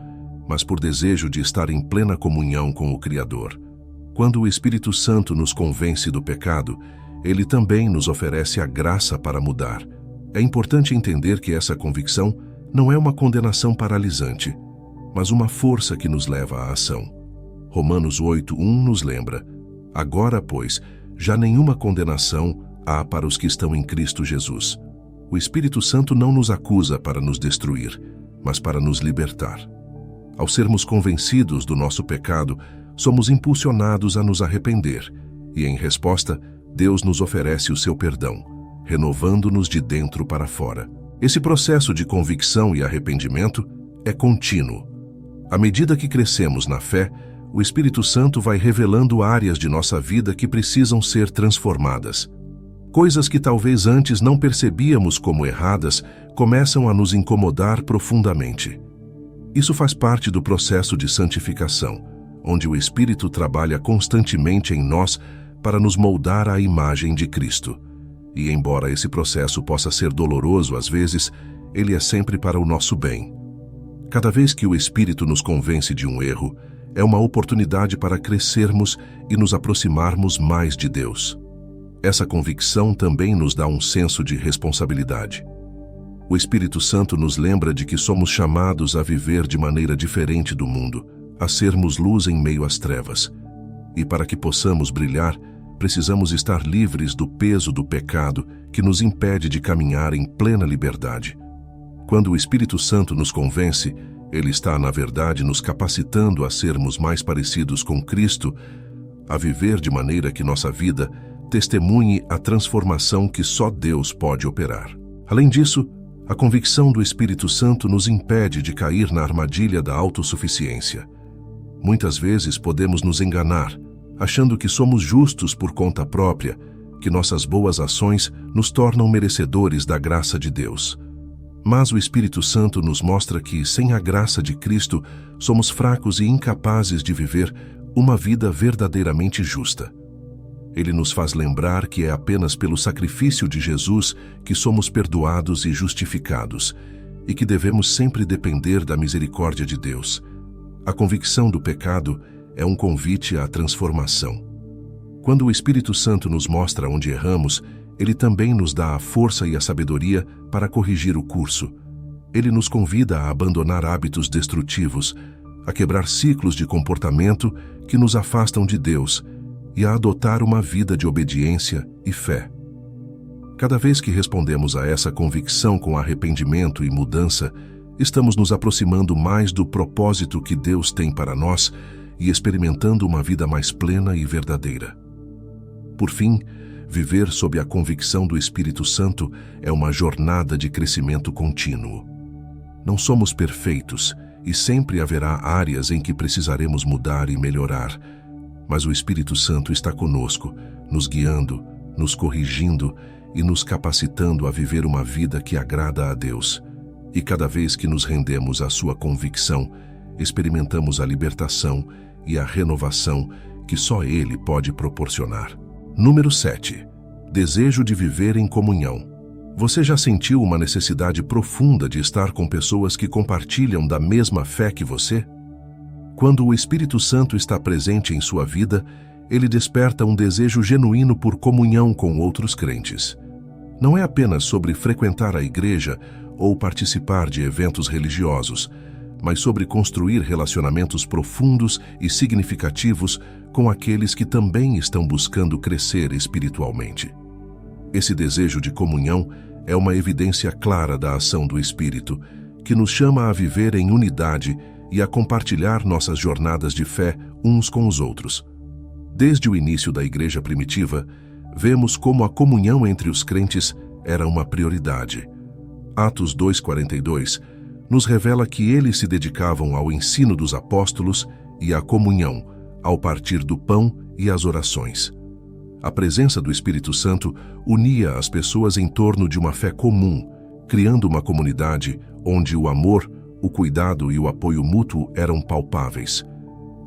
mas por desejo de estar em plena comunhão com o Criador. Quando o Espírito Santo nos convence do pecado, ele também nos oferece a graça para mudar. É importante entender que essa convicção não é uma condenação paralisante, mas uma força que nos leva à ação. Romanos 8:1 nos lembra: agora, pois, já nenhuma condenação há para os que estão em Cristo Jesus. O Espírito Santo não nos acusa para nos destruir, mas para nos libertar. Ao sermos convencidos do nosso pecado, somos impulsionados a nos arrepender, e em resposta, Deus nos oferece o seu perdão, renovando-nos de dentro para fora. Esse processo de convicção e arrependimento é contínuo. À medida que crescemos na fé, o Espírito Santo vai revelando áreas de nossa vida que precisam ser transformadas. Coisas que talvez antes não percebíamos como erradas começam a nos incomodar profundamente. Isso faz parte do processo de santificação, onde o Espírito trabalha constantemente em nós para nos moldar à imagem de Cristo. E embora esse processo possa ser doloroso às vezes, ele é sempre para o nosso bem. Cada vez que o Espírito nos convence de um erro, é uma oportunidade para crescermos e nos aproximarmos mais de Deus. Essa convicção também nos dá um senso de responsabilidade. O Espírito Santo nos lembra de que somos chamados a viver de maneira diferente do mundo, a sermos luz em meio às trevas. E para que possamos brilhar, precisamos estar livres do peso do pecado que nos impede de caminhar em plena liberdade. Quando o Espírito Santo nos convence, ele está, na verdade, nos capacitando a sermos mais parecidos com Cristo, a viver de maneira que nossa vida testemunhe a transformação que só Deus pode operar. Além disso, a convicção do Espírito Santo nos impede de cair na armadilha da autossuficiência. Muitas vezes podemos nos enganar, achando que somos justos por conta própria, que nossas boas ações nos tornam merecedores da graça de Deus. Mas o Espírito Santo nos mostra que, sem a graça de Cristo, somos fracos e incapazes de viver uma vida verdadeiramente justa. Ele nos faz lembrar que é apenas pelo sacrifício de Jesus que somos perdoados e justificados, e que devemos sempre depender da misericórdia de Deus. A convicção do pecado é um convite à transformação. Quando o Espírito Santo nos mostra onde erramos, ele também nos dá a força e a sabedoria para corrigir o curso. Ele nos convida a abandonar hábitos destrutivos, a quebrar ciclos de comportamento que nos afastam de Deus e a adotar uma vida de obediência e fé. Cada vez que respondemos a essa convicção com arrependimento e mudança, estamos nos aproximando mais do propósito que Deus tem para nós e experimentando uma vida mais plena e verdadeira. Por fim, viver sob a convicção do Espírito Santo é uma jornada de crescimento contínuo. Não somos perfeitos e sempre haverá áreas em que precisaremos mudar e melhorar, mas o Espírito Santo está conosco, nos guiando, nos corrigindo e nos capacitando a viver uma vida que agrada a Deus. E cada vez que nos rendemos à sua convicção, experimentamos a libertação e a renovação que só Ele pode proporcionar. Número 7. Desejo de viver em comunhão. Você já sentiu uma necessidade profunda de estar com pessoas que compartilham da mesma fé que você? Quando o Espírito Santo está presente em sua vida, ele desperta um desejo genuíno por comunhão com outros crentes. Não é apenas sobre frequentar a igreja ou participar de eventos religiosos, mas sobre construir relacionamentos profundos e significativos com aqueles que também estão buscando crescer espiritualmente. Esse desejo de comunhão é uma evidência clara da ação do Espírito, que nos chama a viver em unidade e a compartilhar nossas jornadas de fé uns com os outros. Desde o início da igreja primitiva, vemos como a comunhão entre os crentes era uma prioridade. Atos 2:42 nos revela que eles se dedicavam ao ensino dos apóstolos e à comunhão, ao partir do pão e às orações. A presença do Espírito Santo unia as pessoas em torno de uma fé comum, criando uma comunidade onde o amor, o cuidado e o apoio mútuo eram palpáveis.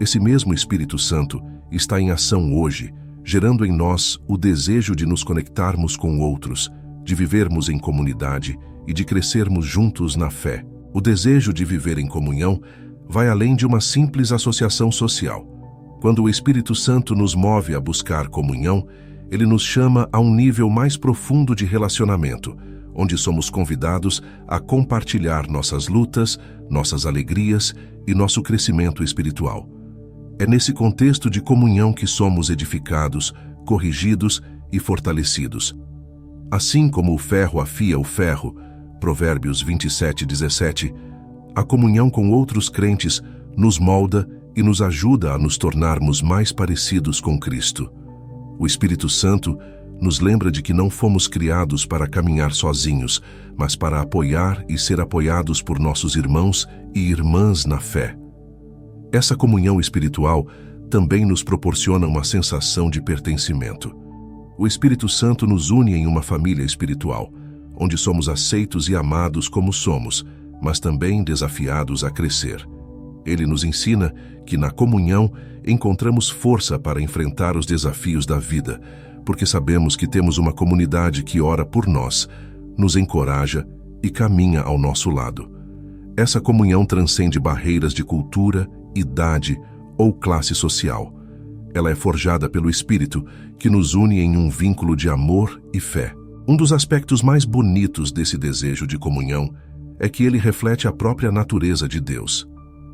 Esse mesmo Espírito Santo está em ação hoje, gerando em nós o desejo de nos conectarmos com outros, de vivermos em comunidade e de crescermos juntos na fé. O desejo de viver em comunhão vai além de uma simples associação social. Quando o Espírito Santo nos move a buscar comunhão, ele nos chama a um nível mais profundo de relacionamento, onde somos convidados a compartilhar nossas lutas, nossas alegrias e nosso crescimento espiritual. É nesse contexto de comunhão que somos edificados, corrigidos e fortalecidos. Assim como o ferro afia o ferro, Provérbios 27:17, a comunhão com outros crentes nos molda e nos ajuda a nos tornarmos mais parecidos com Cristo. O Espírito Santo nos lembra de que não fomos criados para caminhar sozinhos, mas para apoiar e ser apoiados por nossos irmãos e irmãs na fé. Essa comunhão espiritual também nos proporciona uma sensação de pertencimento. O Espírito Santo nos une em uma família espiritual, onde somos aceitos e amados como somos, mas também desafiados a crescer. Ele nos ensina que na comunhão encontramos força para enfrentar os desafios da vida, porque sabemos que temos uma comunidade que ora por nós, nos encoraja e caminha ao nosso lado. Essa comunhão transcende barreiras de cultura, idade ou classe social. Ela é forjada pelo Espírito, que nos une em um vínculo de amor e fé. Um dos aspectos mais bonitos desse desejo de comunhão é que ele reflete a própria natureza de Deus.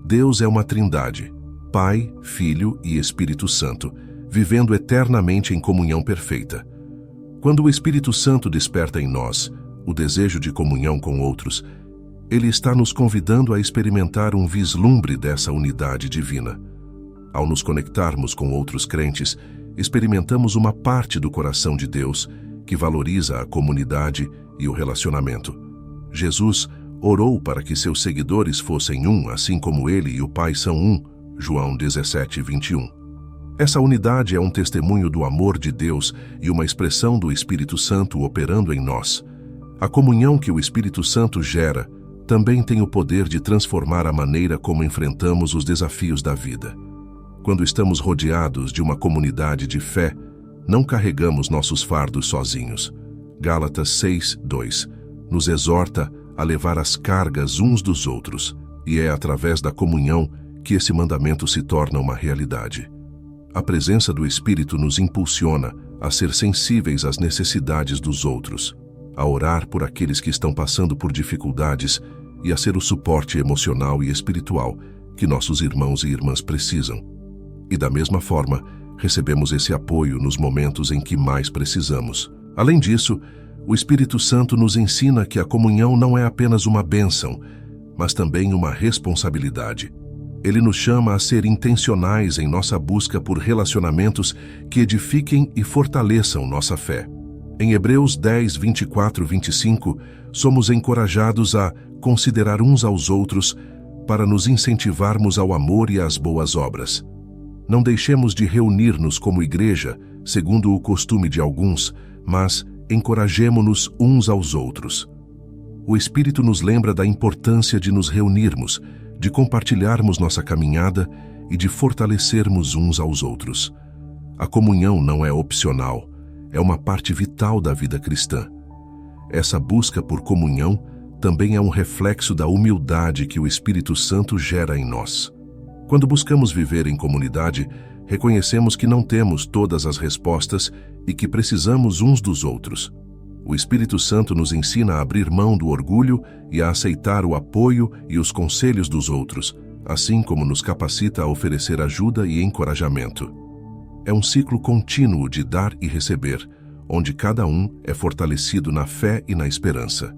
Deus é uma trindade, Pai, Filho e Espírito Santo, vivendo eternamente em comunhão perfeita. Quando o Espírito Santo desperta em nós o desejo de comunhão com outros, ele está nos convidando a experimentar um vislumbre dessa unidade divina. Ao nos conectarmos com outros crentes, experimentamos uma parte do coração de Deus que valoriza a comunidade e o relacionamento. Jesus orou para que seus seguidores fossem um, assim como ele e o Pai são um, João 17:21. Essa unidade é um testemunho do amor de Deus e uma expressão do Espírito Santo operando em nós. A comunhão que o Espírito Santo gera também tem o poder de transformar a maneira como enfrentamos os desafios da vida. Quando estamos rodeados de uma comunidade de fé, não carregamos nossos fardos sozinhos. Gálatas 6:2 nos exorta a levar as cargas uns dos outros, e é através da comunhão que esse mandamento se torna uma realidade. A presença do Espírito nos impulsiona a ser sensíveis às necessidades dos outros, a orar por aqueles que estão passando por dificuldades e a ser o suporte emocional e espiritual que nossos irmãos e irmãs precisam. E da mesma forma, recebemos esse apoio nos momentos em que mais precisamos. Além disso, o Espírito Santo nos ensina que a comunhão não é apenas uma bênção, mas também uma responsabilidade. Ele nos chama a ser intencionais em nossa busca por relacionamentos que edifiquem e fortaleçam nossa fé. Em Hebreus 10:24-25, somos encorajados a considerar uns aos outros para nos incentivarmos ao amor e às boas obras. Não deixemos de reunir-nos como igreja, segundo o costume de alguns, mas encorajemo-nos uns aos outros. O Espírito nos lembra da importância de nos reunirmos, de compartilharmos nossa caminhada e de fortalecermos uns aos outros. A comunhão não é opcional, é uma parte vital da vida cristã. Essa busca por comunhão também é um reflexo da humildade que o Espírito Santo gera em nós. Quando buscamos viver em comunidade, reconhecemos que não temos todas as respostas e que precisamos uns dos outros. O Espírito Santo nos ensina a abrir mão do orgulho e a aceitar o apoio e os conselhos dos outros, assim como nos capacita a oferecer ajuda e encorajamento. É um ciclo contínuo de dar e receber, onde cada um é fortalecido na fé e na esperança.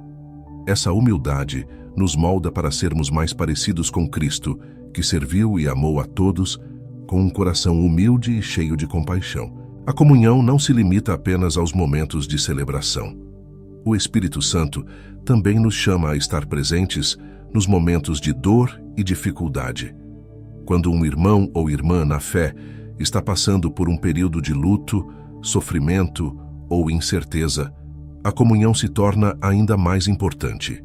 Essa humildade nos molda para sermos mais parecidos com Cristo, que serviu e amou a todos com um coração humilde e cheio de compaixão. A comunhão não se limita apenas aos momentos de celebração. O Espírito Santo também nos chama a estar presentes nos momentos de dor e dificuldade. Quando um irmão ou irmã na fé está passando por um período de luto, sofrimento ou incerteza, a comunhão se torna ainda mais importante.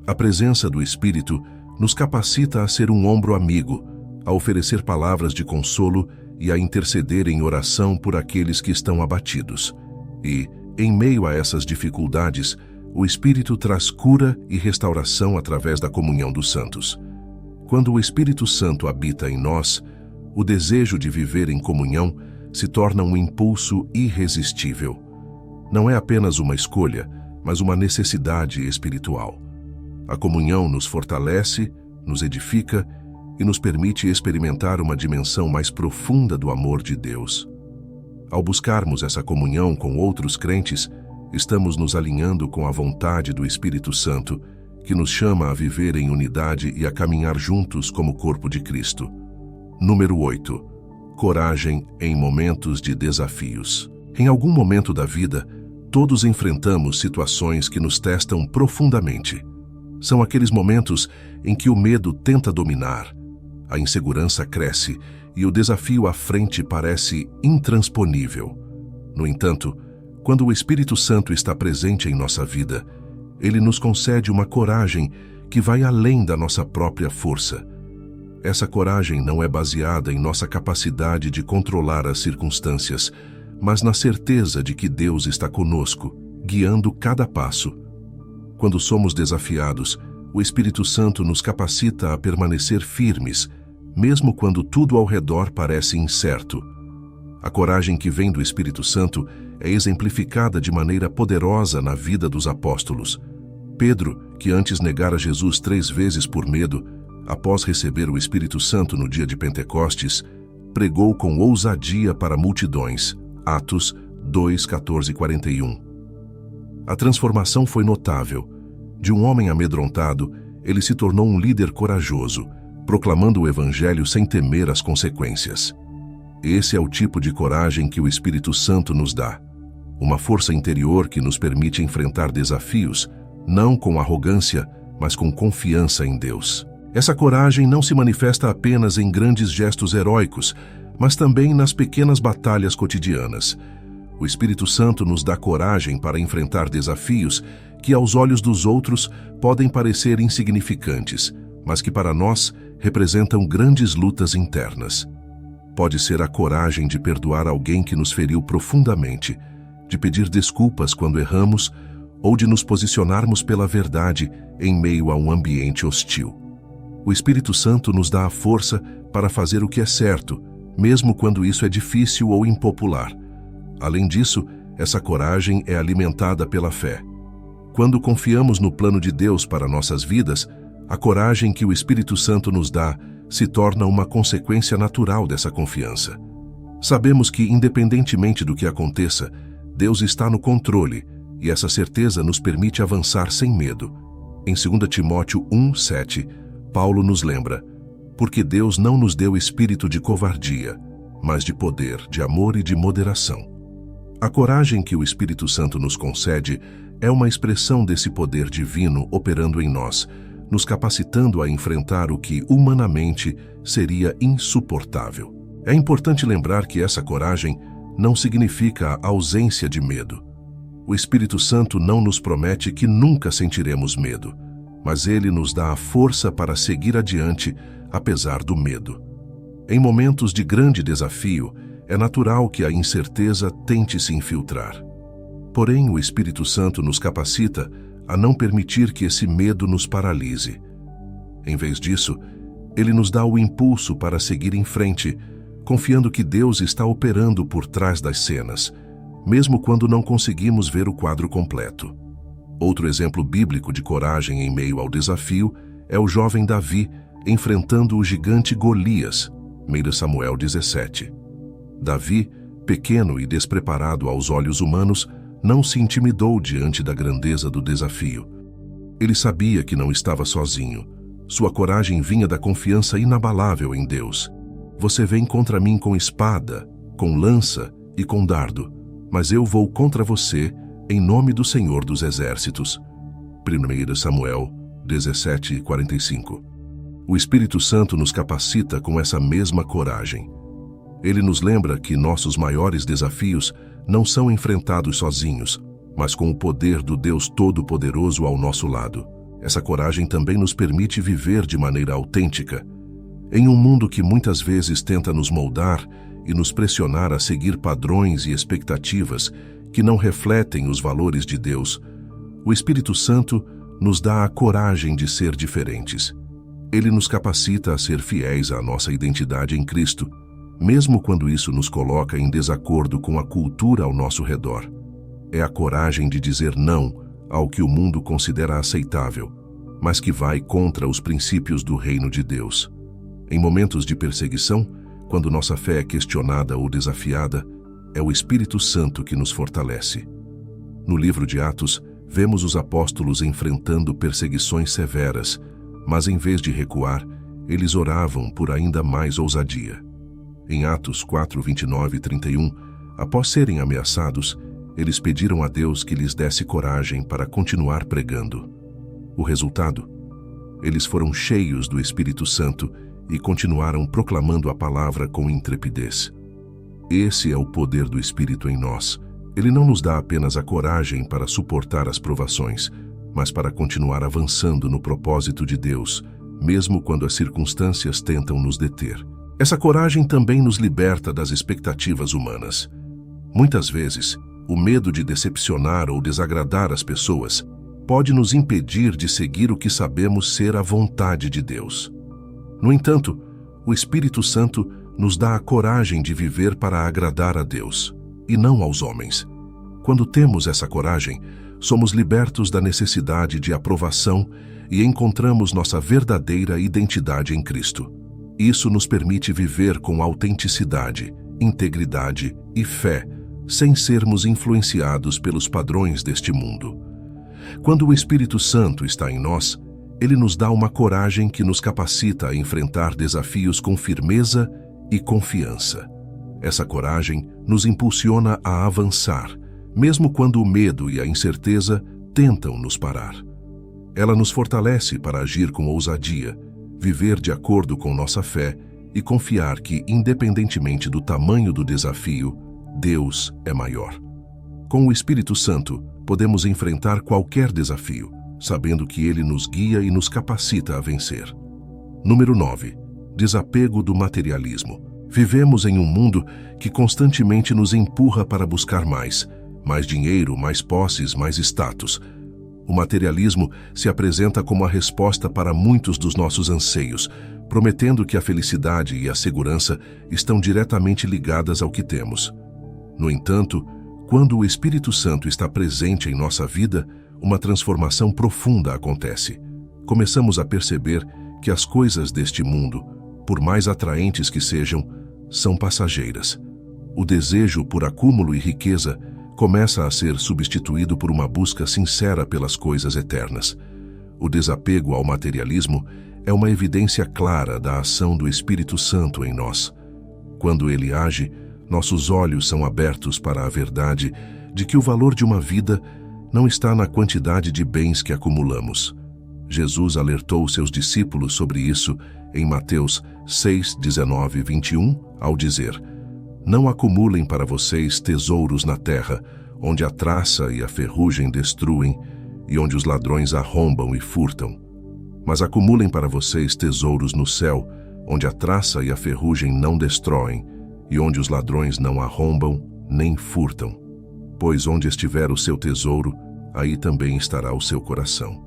A presença do Espírito nos capacita a ser um ombro amigo, a oferecer palavras de consolo e a interceder em oração por aqueles que estão abatidos. E, em meio a essas dificuldades, o Espírito traz cura e restauração através da comunhão dos santos. Quando o Espírito Santo habita em nós, o desejo de viver em comunhão se torna um impulso irresistível. Não é apenas uma escolha, mas uma necessidade espiritual. A comunhão nos fortalece, nos edifica e nos permite experimentar uma dimensão mais profunda do amor de Deus. Ao buscarmos essa comunhão com outros crentes, estamos nos alinhando com a vontade do Espírito Santo, que nos chama a viver em unidade e a caminhar juntos como corpo de Cristo. Número 8. Coragem em momentos de desafios. Em algum momento da vida, todos enfrentamos situações que nos testam profundamente. São aqueles momentos em que o medo tenta dominar, a insegurança cresce e o desafio à frente parece intransponível. No entanto, quando o Espírito Santo está presente em nossa vida, ele nos concede uma coragem que vai além da nossa própria força. Essa coragem não é baseada em nossa capacidade de controlar as circunstâncias, mas na certeza de que Deus está conosco, guiando cada passo. Quando somos desafiados, o Espírito Santo nos capacita a permanecer firmes, mesmo quando tudo ao redor parece incerto. A coragem que vem do Espírito Santo é exemplificada de maneira poderosa na vida dos apóstolos. Pedro, que antes negara Jesus 3 vezes por medo, após receber o Espírito Santo no dia de Pentecostes, pregou com ousadia para multidões. Atos 2, 14 e 41. A transformação foi notável. De um homem amedrontado, ele se tornou um líder corajoso, proclamando o Evangelho sem temer as consequências. Esse é o tipo de coragem que o Espírito Santo nos dá. Uma força interior que nos permite enfrentar desafios, não com arrogância, mas com confiança em Deus. Essa coragem não se manifesta apenas em grandes gestos heróicos, mas também nas pequenas batalhas cotidianas. O Espírito Santo nos dá coragem para enfrentar desafios que, aos olhos dos outros, podem parecer insignificantes, mas que para nós representam grandes lutas internas. Pode ser a coragem de perdoar alguém que nos feriu profundamente, de pedir desculpas quando erramos ou de nos posicionarmos pela verdade em meio a um ambiente hostil. O Espírito Santo nos dá a força para fazer o que é certo, mesmo quando isso é difícil ou impopular. Além disso, essa coragem é alimentada pela fé. Quando confiamos no plano de Deus para nossas vidas, a coragem que o Espírito Santo nos dá se torna uma consequência natural dessa confiança. Sabemos que, independentemente do que aconteça, Deus está no controle, e essa certeza nos permite avançar sem medo. Em 2 Timóteo 1, 7, Paulo nos lembra: porque Deus não nos deu espírito de covardia, mas de poder, de amor e de moderação. A coragem que o Espírito Santo nos concede é uma expressão desse poder divino operando em nós, nos capacitando a enfrentar o que, humanamente, seria insuportável. É importante lembrar que essa coragem não significa a ausência de medo. O Espírito Santo não nos promete que nunca sentiremos medo, mas ele nos dá a força para seguir adiante, apesar do medo. Em momentos de grande desafio, é natural que a incerteza tente se infiltrar. Porém, o Espírito Santo nos capacita a não permitir que esse medo nos paralise. Em vez disso, ele nos dá o impulso para seguir em frente, confiando que Deus está operando por trás das cenas, mesmo quando não conseguimos ver o quadro completo. Outro exemplo bíblico de coragem em meio ao desafio é o jovem Davi enfrentando o gigante Golias, 1 Samuel 17. Davi, pequeno e despreparado aos olhos humanos, não se intimidou diante da grandeza do desafio. Ele sabia que não estava sozinho. Sua coragem vinha da confiança inabalável em Deus. Você vem contra mim com espada, com lança e com dardo, mas eu vou contra você em nome do Senhor dos Exércitos. 1 Samuel 17:45. O Espírito Santo nos capacita com essa mesma coragem. Ele nos lembra que nossos maiores desafios não são enfrentados sozinhos, mas com o poder do Deus Todo-Poderoso ao nosso lado. Essa coragem também nos permite viver de maneira autêntica. Em um mundo que muitas vezes tenta nos moldar e nos pressionar a seguir padrões e expectativas que não refletem os valores de Deus, o Espírito Santo nos dá a coragem de ser diferentes. Ele nos capacita a ser fiéis à nossa identidade em Cristo, mesmo quando isso nos coloca em desacordo com a cultura ao nosso redor. É a coragem de dizer não ao que o mundo considera aceitável, mas que vai contra os princípios do reino de Deus. Em momentos de perseguição, quando nossa fé é questionada ou desafiada, é o Espírito Santo que nos fortalece. No livro de Atos, vemos os apóstolos enfrentando perseguições severas, mas em vez de recuar, eles oravam por ainda mais ousadia. Em Atos 4, 29 e 31, após serem ameaçados, eles pediram a Deus que lhes desse coragem para continuar pregando. O resultado? Eles foram cheios do Espírito Santo e continuaram proclamando a palavra com intrepidez. Esse é o poder do Espírito em nós. Ele não nos dá apenas a coragem para suportar as provações, mas para continuar avançando no propósito de Deus, mesmo quando as circunstâncias tentam nos deter. Essa coragem também nos liberta das expectativas humanas. Muitas vezes, o medo de decepcionar ou desagradar as pessoas pode nos impedir de seguir o que sabemos ser a vontade de Deus. No entanto, o Espírito Santo nos dá a coragem de viver para agradar a Deus, e não aos homens. Quando temos essa coragem, somos libertos da necessidade de aprovação e encontramos nossa verdadeira identidade em Cristo. Isso nos permite viver com autenticidade, integridade e fé, sem sermos influenciados pelos padrões deste mundo. Quando o Espírito Santo está em nós, ele nos dá uma coragem que nos capacita a enfrentar desafios com firmeza e confiança. Essa coragem nos impulsiona a avançar, mesmo quando o medo e a incerteza tentam nos parar. Ela nos fortalece para agir com ousadia, viver de acordo com nossa fé e confiar que, independentemente do tamanho do desafio, Deus é maior. Com o Espírito Santo, podemos enfrentar qualquer desafio, sabendo que Ele nos guia e nos capacita a vencer. Número 9. Desapego do materialismo. Vivemos em um mundo que constantemente nos empurra para buscar mais dinheiro, mais posses, mais status. O materialismo se apresenta como a resposta para muitos dos nossos anseios, prometendo que a felicidade e a segurança estão diretamente ligadas ao que temos. No entanto, quando o Espírito Santo está presente em nossa vida, uma transformação profunda acontece. Começamos a perceber que as coisas deste mundo, por mais atraentes que sejam, são passageiras. O desejo por acúmulo e riqueza começa a ser substituído por uma busca sincera pelas coisas eternas. O desapego ao materialismo é uma evidência clara da ação do Espírito Santo em nós. Quando ele age, nossos olhos são abertos para a verdade de que o valor de uma vida não está na quantidade de bens que acumulamos. Jesus alertou seus discípulos sobre isso em Mateus 6, 19 e 21, ao dizer: "Não acumulem para vocês tesouros na terra, onde a traça e a ferrugem destruem, e onde os ladrões arrombam e furtam. Mas acumulem para vocês tesouros no céu, onde a traça e a ferrugem não destroem, e onde os ladrões não arrombam nem furtam. Pois onde estiver o seu tesouro, aí também estará o seu coração."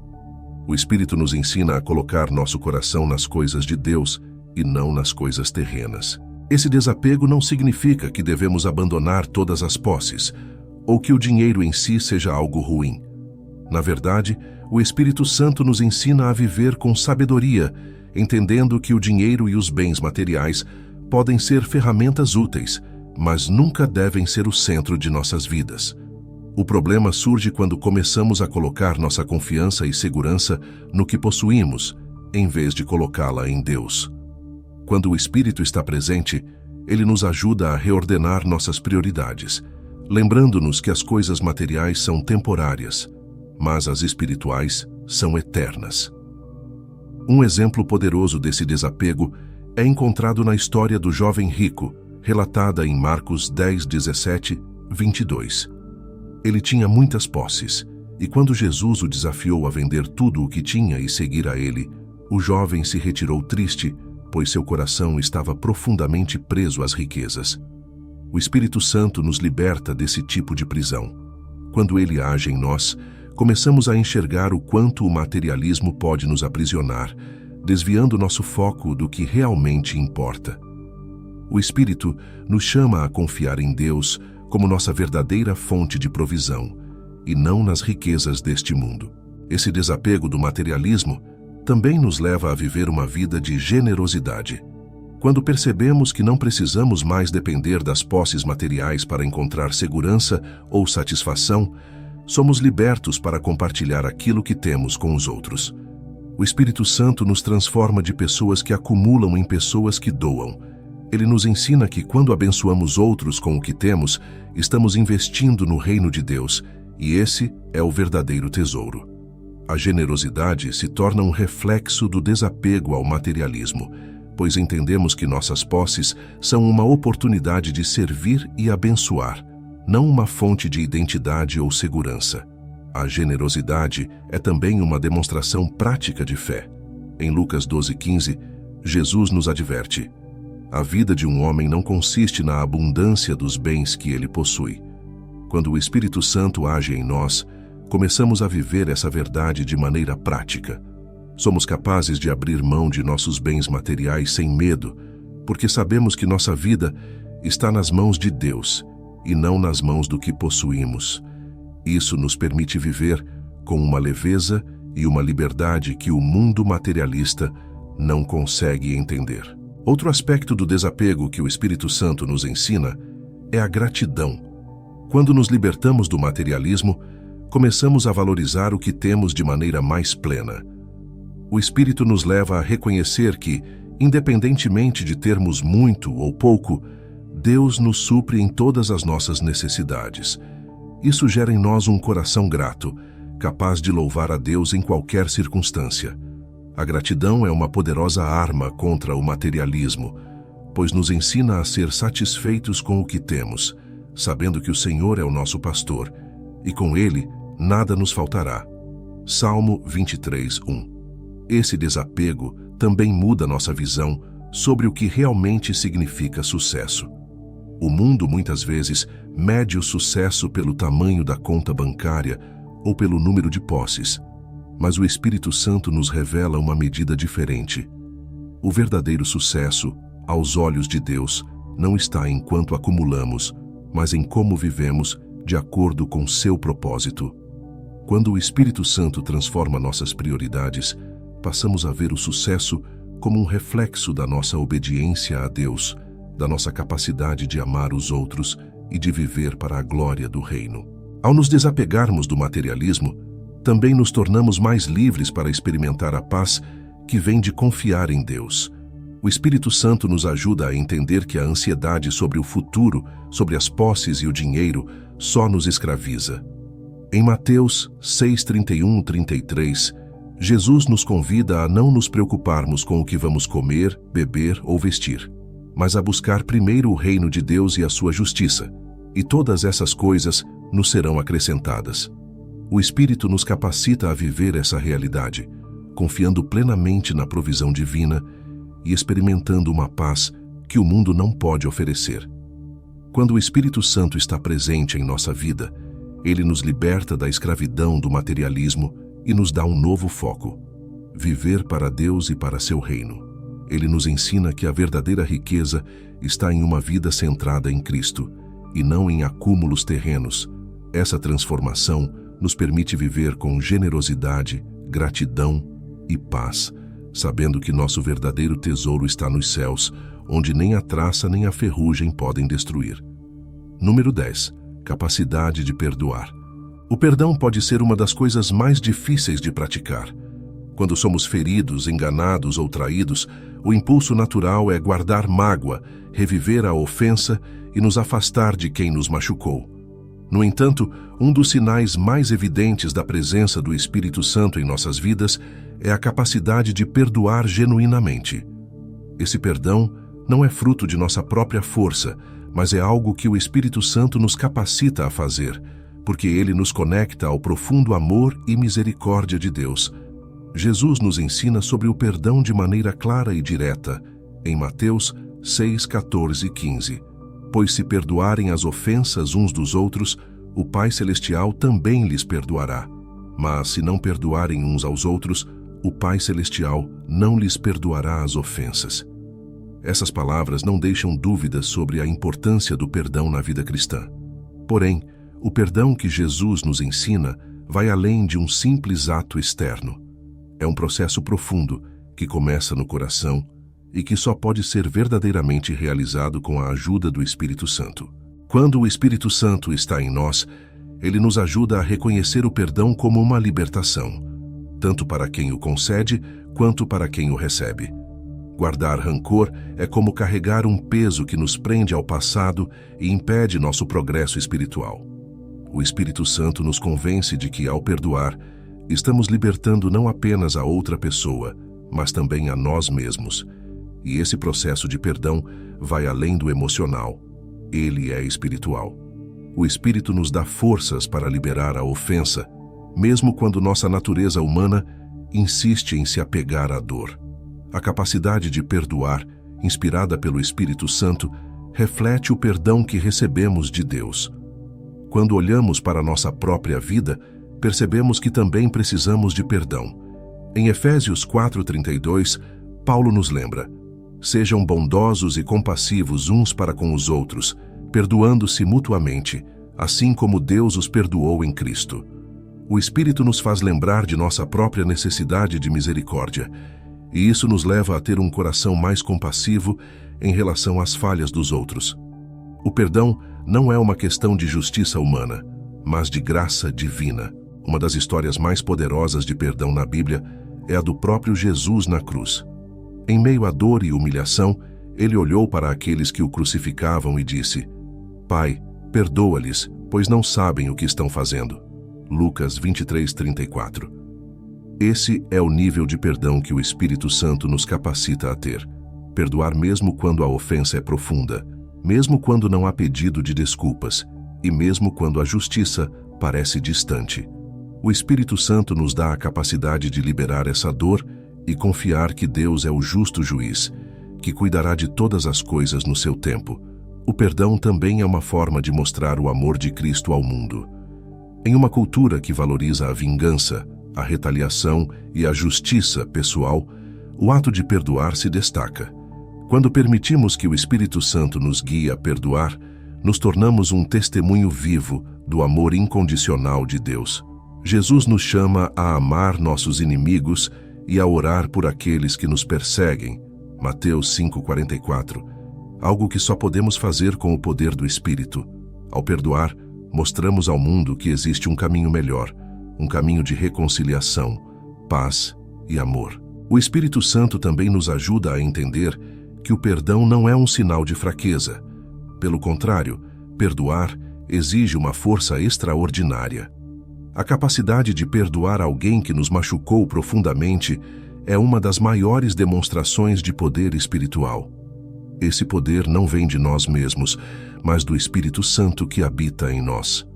O Espírito nos ensina a colocar nosso coração nas coisas de Deus e não nas coisas terrenas. Esse desapego não significa que devemos abandonar todas as posses, ou que o dinheiro em si seja algo ruim. Na verdade, o Espírito Santo nos ensina a viver com sabedoria, entendendo que o dinheiro e os bens materiais podem ser ferramentas úteis, mas nunca devem ser o centro de nossas vidas. O problema surge quando começamos a colocar nossa confiança e segurança no que possuímos, em vez de colocá-la em Deus. Quando o Espírito está presente, ele nos ajuda a reordenar nossas prioridades, lembrando-nos que as coisas materiais são temporárias, mas as espirituais são eternas. Um exemplo poderoso desse desapego é encontrado na história do jovem rico, relatada em Marcos 10, 17, 22. Ele tinha muitas posses, e quando Jesus o desafiou a vender tudo o que tinha e seguir a ele, o jovem se retirou triste, pois seu coração estava profundamente preso às riquezas. O Espírito Santo nos liberta desse tipo de prisão. Quando ele age em nós, começamos a enxergar o quanto o materialismo pode nos aprisionar, desviando nosso foco do que realmente importa. O Espírito nos chama a confiar em Deus como nossa verdadeira fonte de provisão, e não nas riquezas deste mundo. Esse desapego do materialismo também nos leva a viver uma vida de generosidade. Quando percebemos que não precisamos mais depender das posses materiais para encontrar segurança ou satisfação, somos libertos para compartilhar aquilo que temos com os outros. O Espírito Santo nos transforma de pessoas que acumulam em pessoas que doam. Ele nos ensina que quando abençoamos outros com o que temos, estamos investindo no reino de Deus, e esse é o verdadeiro tesouro. A generosidade se torna um reflexo do desapego ao materialismo, pois entendemos que nossas posses são uma oportunidade de servir e abençoar, não uma fonte de identidade ou segurança. A generosidade é também uma demonstração prática de fé. Em Lucas 12:15, Jesus nos adverte: a vida de um homem não consiste na abundância dos bens que ele possui. Quando o Espírito Santo age em nós, começamos a viver essa verdade de maneira prática. Somos capazes de abrir mão de nossos bens materiais sem medo, porque sabemos que nossa vida está nas mãos de Deus e não nas mãos do que possuímos. Isso nos permite viver com uma leveza e uma liberdade que o mundo materialista não consegue entender. Outro aspecto do desapego que o Espírito Santo nos ensina é a gratidão. Quando nos libertamos do materialismo, começamos a valorizar o que temos de maneira mais plena. O Espírito nos leva a reconhecer que, independentemente de termos muito ou pouco, Deus nos supre em todas as nossas necessidades. Isso gera em nós um coração grato, capaz de louvar a Deus em qualquer circunstância. A gratidão é uma poderosa arma contra o materialismo, pois nos ensina a ser satisfeitos com o que temos, sabendo que o Senhor é o nosso pastor, e com Ele nada nos faltará. Salmo 23:1. Esse desapego também muda nossa visão sobre o que realmente significa sucesso. O mundo muitas vezes mede o sucesso pelo tamanho da conta bancária ou pelo número de posses, mas o Espírito Santo nos revela uma medida diferente. O verdadeiro sucesso, aos olhos de Deus, não está em quanto acumulamos, mas em como vivemos de acordo com seu propósito. Quando o Espírito Santo transforma nossas prioridades, passamos a ver o sucesso como um reflexo da nossa obediência a Deus, da nossa capacidade de amar os outros e de viver para a glória do reino. Ao nos desapegarmos do materialismo, também nos tornamos mais livres para experimentar a paz que vem de confiar em Deus. O Espírito Santo nos ajuda a entender que a ansiedade sobre o futuro, sobre as posses e o dinheiro, só nos escraviza. Em Mateus 6:31-33, Jesus nos convida a não nos preocuparmos com o que vamos comer, beber ou vestir, mas a buscar primeiro o reino de Deus e a sua justiça, e todas essas coisas nos serão acrescentadas. O Espírito nos capacita a viver essa realidade, confiando plenamente na provisão divina e experimentando uma paz que o mundo não pode oferecer. Quando o Espírito Santo está presente em nossa vida, ele nos liberta da escravidão do materialismo e nos dá um novo foco: viver para Deus e para seu reino. Ele nos ensina que a verdadeira riqueza está em uma vida centrada em Cristo e não em acúmulos terrenos. Essa transformação nos permite viver com generosidade, gratidão e paz, sabendo que nosso verdadeiro tesouro está nos céus, onde nem a traça nem a ferrugem podem destruir. Número 10. Capacidade de perdoar. O perdão pode ser uma das coisas mais difíceis de praticar. Quando somos feridos, enganados ou traídos, o impulso natural é guardar mágoa, reviver a ofensa e nos afastar de quem nos machucou. No entanto, um dos sinais mais evidentes da presença do Espírito Santo em nossas vidas é a capacidade de perdoar genuinamente. Esse perdão não é fruto de nossa própria força, mas é algo que o Espírito Santo nos capacita a fazer, porque ele nos conecta ao profundo amor e misericórdia de Deus. Jesus nos ensina sobre o perdão de maneira clara e direta, em Mateus 6:14-15. Pois se perdoarem as ofensas uns dos outros, o Pai Celestial também lhes perdoará. Mas se não perdoarem uns aos outros, o Pai Celestial não lhes perdoará as ofensas. Essas palavras não deixam dúvidas sobre a importância do perdão na vida cristã. Porém, o perdão que Jesus nos ensina vai além de um simples ato externo. É um processo profundo que começa no coração e que só pode ser verdadeiramente realizado com a ajuda do Espírito Santo. Quando o Espírito Santo está em nós, ele nos ajuda a reconhecer o perdão como uma libertação, tanto para quem o concede quanto para quem o recebe. Guardar rancor é como carregar um peso que nos prende ao passado e impede nosso progresso espiritual. O Espírito Santo nos convence de que, ao perdoar, estamos libertando não apenas a outra pessoa, mas também a nós mesmos. E esse processo de perdão vai além do emocional. Ele é espiritual. O Espírito nos dá forças para liberar a ofensa, mesmo quando nossa natureza humana insiste em se apegar à dor. A capacidade de perdoar, inspirada pelo Espírito Santo, reflete o perdão que recebemos de Deus. Quando olhamos para nossa própria vida, percebemos que também precisamos de perdão. Em Efésios 4:32, Paulo nos lembra: sejam bondosos e compassivos uns para com os outros, perdoando-se mutuamente, assim como Deus os perdoou em Cristo. O Espírito nos faz lembrar de nossa própria necessidade de misericórdia, e isso nos leva a ter um coração mais compassivo em relação às falhas dos outros. O perdão não é uma questão de justiça humana, mas de graça divina. Uma das histórias mais poderosas de perdão na Bíblia é a do próprio Jesus na cruz. Em meio à dor e humilhação, ele olhou para aqueles que o crucificavam e disse: Pai, perdoa-lhes, pois não sabem o que estão fazendo. Lucas 23:34. Esse é o nível de perdão que o Espírito Santo nos capacita a ter. Perdoar mesmo quando a ofensa é profunda, mesmo quando não há pedido de desculpas, e mesmo quando a justiça parece distante. O Espírito Santo nos dá a capacidade de liberar essa dor e confiar que Deus é o justo juiz, que cuidará de todas as coisas no seu tempo. O perdão também é uma forma de mostrar o amor de Cristo ao mundo. Em uma cultura que valoriza a vingança, a retaliação e a justiça pessoal, o ato de perdoar se destaca. Quando permitimos que o Espírito Santo nos guie a perdoar, nos tornamos um testemunho vivo do amor incondicional de Deus. Jesus nos chama a amar nossos inimigos e a orar por aqueles que nos perseguem. Mateus 5:44. Algo que só podemos fazer com o poder do Espírito. Ao perdoar, mostramos ao mundo que existe um caminho melhor, um caminho de reconciliação, paz e amor. O Espírito Santo também nos ajuda a entender que o perdão não é um sinal de fraqueza. Pelo contrário, perdoar exige uma força extraordinária. A capacidade de perdoar alguém que nos machucou profundamente é uma das maiores demonstrações de poder espiritual. Esse poder não vem de nós mesmos, mas do Espírito Santo que habita em nós.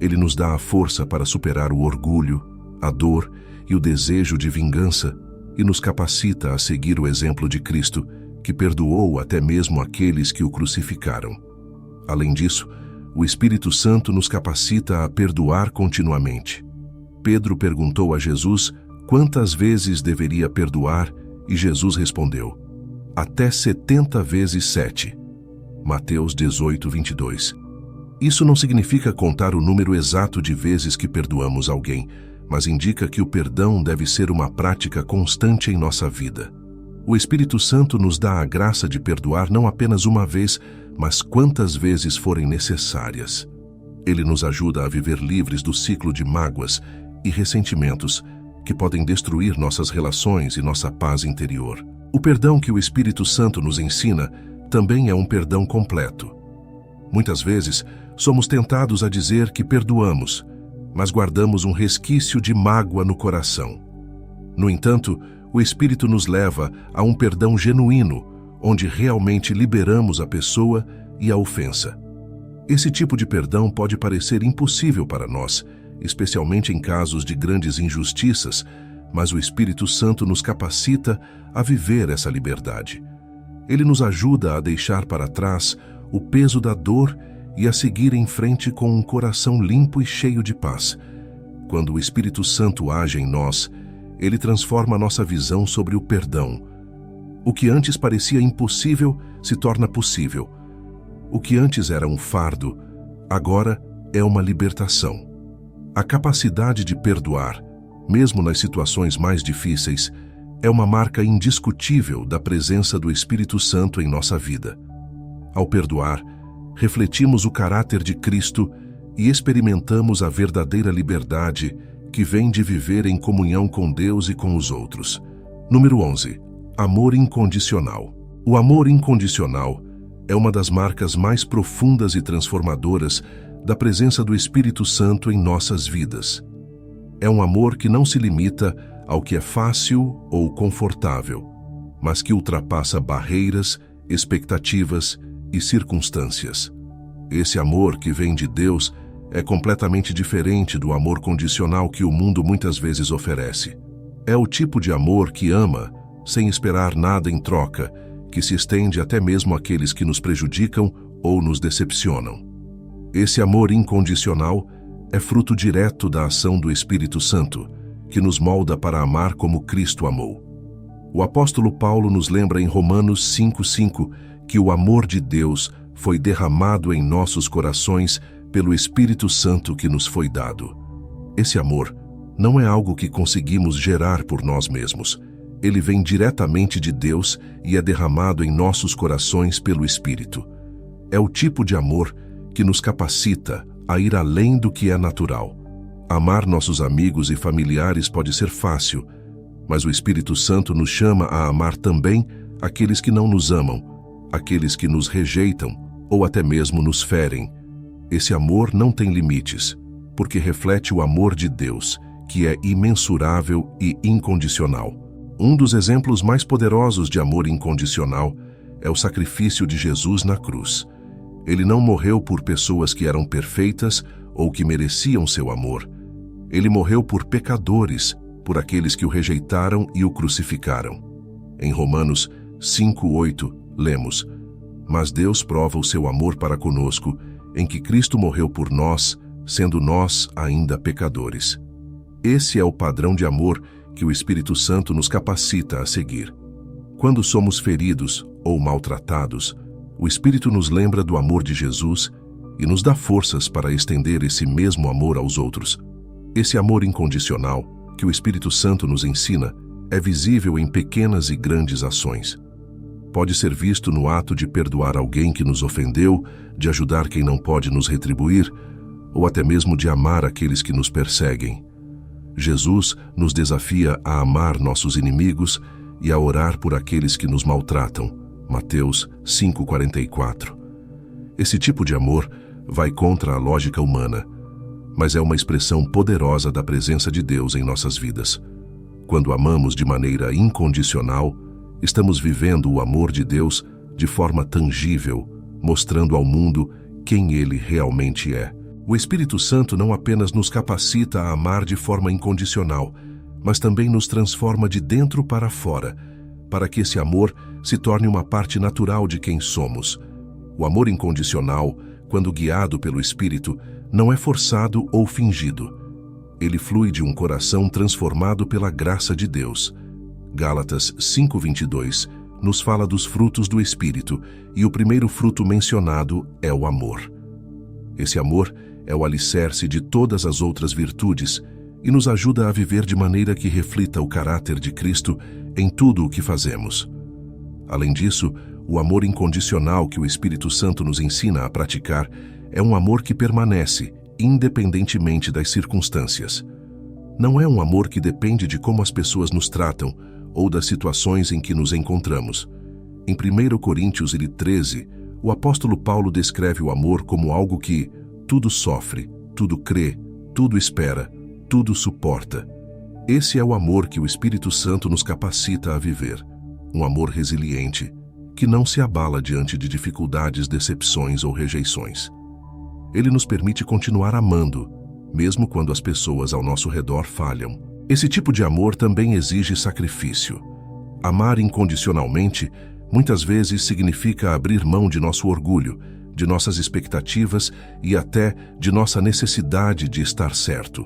Ele nos dá a força para superar o orgulho, a dor e o desejo de vingança e nos capacita a seguir o exemplo de Cristo, que perdoou até mesmo aqueles que o crucificaram. Além disso, o Espírito Santo nos capacita a perdoar continuamente. Pedro perguntou a Jesus quantas vezes deveria perdoar e Jesus respondeu: até 70 vezes 7. Mateus 18:22. Isso não significa contar o número exato de vezes que perdoamos alguém, mas indica que o perdão deve ser uma prática constante em nossa vida. O Espírito Santo nos dá a graça de perdoar não apenas uma vez, mas quantas vezes forem necessárias. Ele nos ajuda a viver livres do ciclo de mágoas e ressentimentos que podem destruir nossas relações e nossa paz interior. O perdão que o Espírito Santo nos ensina também é um perdão completo. Muitas vezes, somos tentados a dizer que perdoamos, mas guardamos um resquício de mágoa no coração. No entanto, o Espírito nos leva a um perdão genuíno, onde realmente liberamos a pessoa e a ofensa. Esse tipo de perdão pode parecer impossível para nós, especialmente em casos de grandes injustiças, mas o Espírito Santo nos capacita a viver essa liberdade. Ele nos ajuda a deixar para trás o peso da dor e a seguir em frente com um coração limpo e cheio de paz. Quando o Espírito Santo age em nós, ele transforma nossa visão sobre o perdão. O que antes parecia impossível se torna possível. O que antes era um fardo, agora é uma libertação. A capacidade de perdoar, mesmo nas situações mais difíceis, é uma marca indiscutível da presença do Espírito Santo em nossa vida. Ao perdoar, refletimos o caráter de Cristo e experimentamos a verdadeira liberdade que vem de viver em comunhão com Deus e com os outros. Número 11. Amor incondicional. O amor incondicional é uma das marcas mais profundas e transformadoras da presença do Espírito Santo em nossas vidas. É um amor que não se limita ao que é fácil ou confortável, mas que ultrapassa barreiras, expectativas e circunstâncias. Esse amor que vem de Deus é completamente diferente do amor condicional que o mundo muitas vezes oferece. É o tipo de amor que ama sem esperar nada em troca, que se estende até mesmo àqueles que nos prejudicam ou nos decepcionam. Esse amor incondicional é fruto direto da ação do Espírito Santo, que nos molda para amar como Cristo amou. O apóstolo Paulo nos lembra em Romanos 5:5 que o amor de Deus foi derramado em nossos corações pelo Espírito Santo que nos foi dado. Esse amor não é algo que conseguimos gerar por nós mesmos. Ele vem diretamente de Deus e é derramado em nossos corações pelo Espírito. É o tipo de amor que nos capacita a ir além do que é natural. Amar nossos amigos e familiares pode ser fácil, mas o Espírito Santo nos chama a amar também aqueles que não nos amam, aqueles que nos rejeitam ou até mesmo nos ferem. Esse amor não tem limites, porque reflete o amor de Deus, que é imensurável e incondicional. Um dos exemplos mais poderosos de amor incondicional é o sacrifício de Jesus na cruz. Ele não morreu por pessoas que eram perfeitas ou que mereciam seu amor. Ele morreu por pecadores, por aqueles que o rejeitaram e o crucificaram. Em Romanos 5:8, lemos: "Mas Deus prova o seu amor para conosco, em que Cristo morreu por nós, sendo nós ainda pecadores." Esse é o padrão de amor que o Espírito Santo nos capacita a seguir. Quando somos feridos ou maltratados, o Espírito nos lembra do amor de Jesus e nos dá forças para estender esse mesmo amor aos outros. Esse amor incondicional que o Espírito Santo nos ensina é visível em pequenas e grandes ações. Pode ser visto no ato de perdoar alguém que nos ofendeu, de ajudar quem não pode nos retribuir, ou até mesmo de amar aqueles que nos perseguem. Jesus nos desafia a amar nossos inimigos e a orar por aqueles que nos maltratam. Mateus 5:44. Esse tipo de amor vai contra a lógica humana, mas é uma expressão poderosa da presença de Deus em nossas vidas. Quando amamos de maneira incondicional, estamos vivendo o amor de Deus de forma tangível, mostrando ao mundo quem Ele realmente é. O Espírito Santo não apenas nos capacita a amar de forma incondicional, mas também nos transforma de dentro para fora, para que esse amor se torne uma parte natural de quem somos. O amor incondicional, quando guiado pelo Espírito, não é forçado ou fingido. Ele flui de um coração transformado pela graça de Deus. Gálatas 5:22 nos fala dos frutos do Espírito, e o primeiro fruto mencionado é o amor. Esse amor é o alicerce de todas as outras virtudes e nos ajuda a viver de maneira que reflita o caráter de Cristo em tudo o que fazemos. Além disso, o amor incondicional que o Espírito Santo nos ensina a praticar é um amor que permanece, independentemente das circunstâncias. Não é um amor que depende de como as pessoas nos tratam ou das situações em que nos encontramos. Em 1 Coríntios 13, o apóstolo Paulo descreve o amor como algo que tudo sofre, tudo crê, tudo espera, tudo suporta. Esse é o amor que o Espírito Santo nos capacita a viver. Um amor resiliente, que não se abala diante de dificuldades, decepções ou rejeições. Ele nos permite continuar amando, mesmo quando as pessoas ao nosso redor falham. Esse tipo de amor também exige sacrifício. Amar incondicionalmente muitas vezes significa abrir mão de nosso orgulho, de nossas expectativas e até de nossa necessidade de estar certo.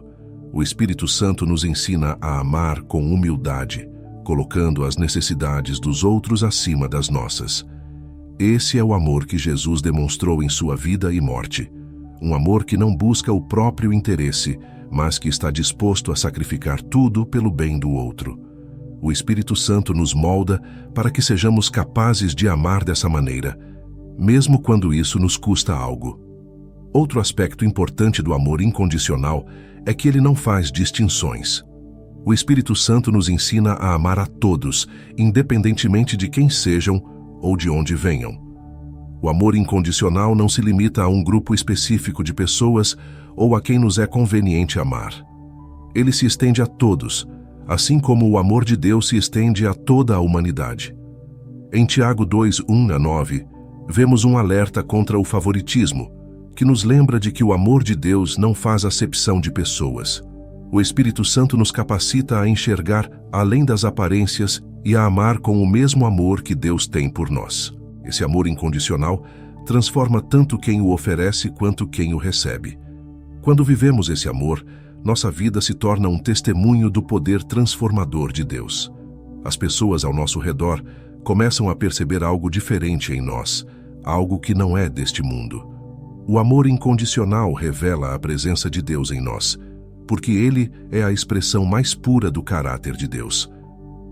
O Espírito Santo nos ensina a amar com humildade, colocando as necessidades dos outros acima das nossas. Esse é o amor que Jesus demonstrou em sua vida e morte. Um amor que não busca o próprio interesse, mas que está disposto a sacrificar tudo pelo bem do outro. O Espírito Santo nos molda para que sejamos capazes de amar dessa maneira, mesmo quando isso nos custa algo. Outro aspecto importante do amor incondicional é que ele não faz distinções. O Espírito Santo nos ensina a amar a todos, independentemente de quem sejam ou de onde venham. O amor incondicional não se limita a um grupo específico de pessoas ou a quem nos é conveniente amar. Ele se estende a todos, assim como o amor de Deus se estende a toda a humanidade. Em Tiago 2:1-9, vemos um alerta contra o favoritismo, que nos lembra de que o amor de Deus não faz acepção de pessoas. O Espírito Santo nos capacita a enxergar além das aparências e a amar com o mesmo amor que Deus tem por nós. Esse amor incondicional transforma tanto quem o oferece quanto quem o recebe. Quando vivemos esse amor, nossa vida se torna um testemunho do poder transformador de Deus. As pessoas ao nosso redor começam a perceber algo diferente em nós, algo que não é deste mundo. O amor incondicional revela a presença de Deus em nós, porque Ele é a expressão mais pura do caráter de Deus.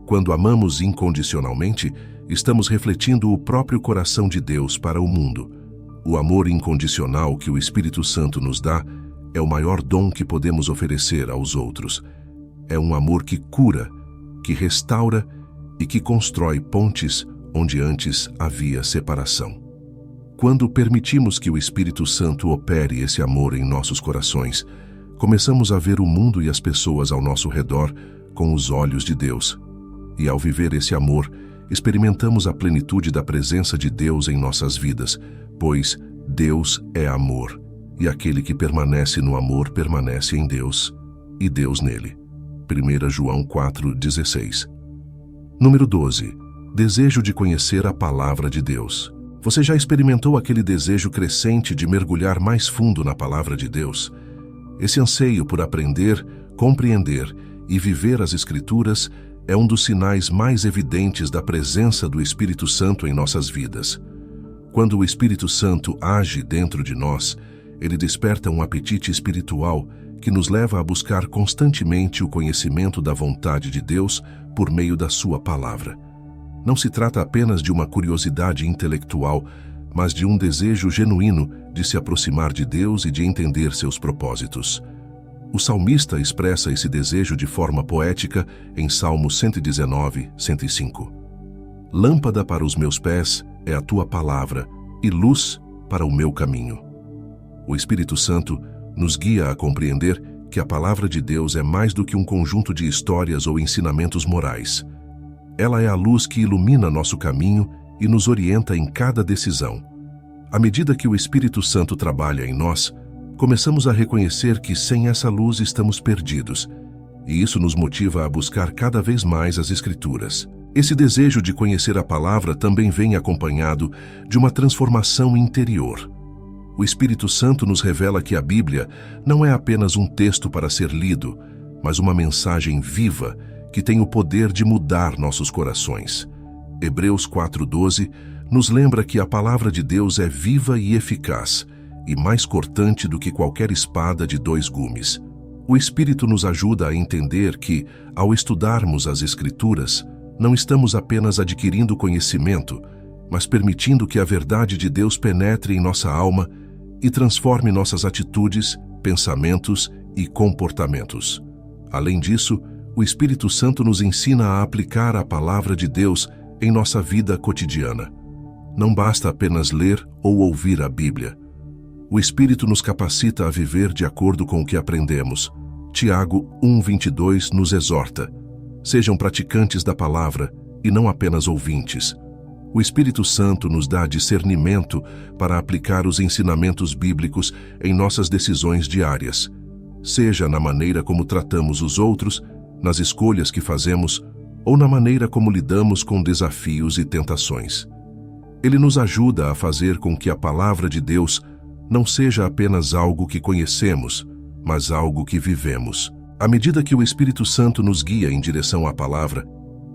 Quando amamos incondicionalmente, estamos refletindo o próprio coração de Deus para o mundo. O amor incondicional que o Espírito Santo nos dá é o maior dom que podemos oferecer aos outros. É um amor que cura, que restaura e que constrói pontes onde antes havia separação. Quando permitimos que o Espírito Santo opere esse amor em nossos corações, começamos a ver o mundo e as pessoas ao nosso redor com os olhos de Deus. E ao viver esse amor, experimentamos a plenitude da presença de Deus em nossas vidas, pois Deus é amor, e aquele que permanece no amor permanece em Deus, e Deus nele. 1 João 4:16. Número 12. Desejo de conhecer a palavra de Deus. Você já experimentou aquele desejo crescente de mergulhar mais fundo na palavra de Deus? Esse anseio por aprender, compreender e viver as Escrituras é um dos sinais mais evidentes da presença do Espírito Santo em nossas vidas. Quando o Espírito Santo age dentro de nós, ele desperta um apetite espiritual que nos leva a buscar constantemente o conhecimento da vontade de Deus por meio da sua palavra. Não se trata apenas de uma curiosidade intelectual, mas de um desejo genuíno de se aproximar de Deus e de entender seus propósitos. O salmista expressa esse desejo de forma poética em Salmo 119, 105. Lâmpada para os meus pés é a tua palavra e luz para o meu caminho. O Espírito Santo nos guia a compreender que a palavra de Deus é mais do que um conjunto de histórias ou ensinamentos morais. Ela é a luz que ilumina nosso caminho e nos orienta em cada decisão. À medida que o Espírito Santo trabalha em nós, começamos a reconhecer que sem essa luz estamos perdidos, e isso nos motiva a buscar cada vez mais as Escrituras. Esse desejo de conhecer a palavra também vem acompanhado de uma transformação interior. O Espírito Santo nos revela que a Bíblia não é apenas um texto para ser lido, mas uma mensagem viva que tem o poder de mudar nossos corações. Hebreus 4:12 nos lembra que a palavra de Deus é viva e eficaz, e mais cortante do que qualquer espada de 2 gumes. O Espírito nos ajuda a entender que, ao estudarmos as Escrituras, não estamos apenas adquirindo conhecimento, mas permitindo que a verdade de Deus penetre em nossa alma e transforme nossas atitudes, pensamentos e comportamentos. Além disso, o Espírito Santo nos ensina a aplicar a palavra de Deus em nossa vida cotidiana. Não basta apenas ler ou ouvir a Bíblia. O Espírito nos capacita a viver de acordo com o que aprendemos. Tiago 1:22 nos exorta: sejam praticantes da palavra e não apenas ouvintes. O Espírito Santo nos dá discernimento para aplicar os ensinamentos bíblicos em nossas decisões diárias, seja na maneira como tratamos os outros, nas escolhas que fazemos ou na maneira como lidamos com desafios e tentações. Ele nos ajuda a fazer com que a palavra de Deus não seja apenas algo que conhecemos, mas algo que vivemos. À medida que o Espírito Santo nos guia em direção à palavra,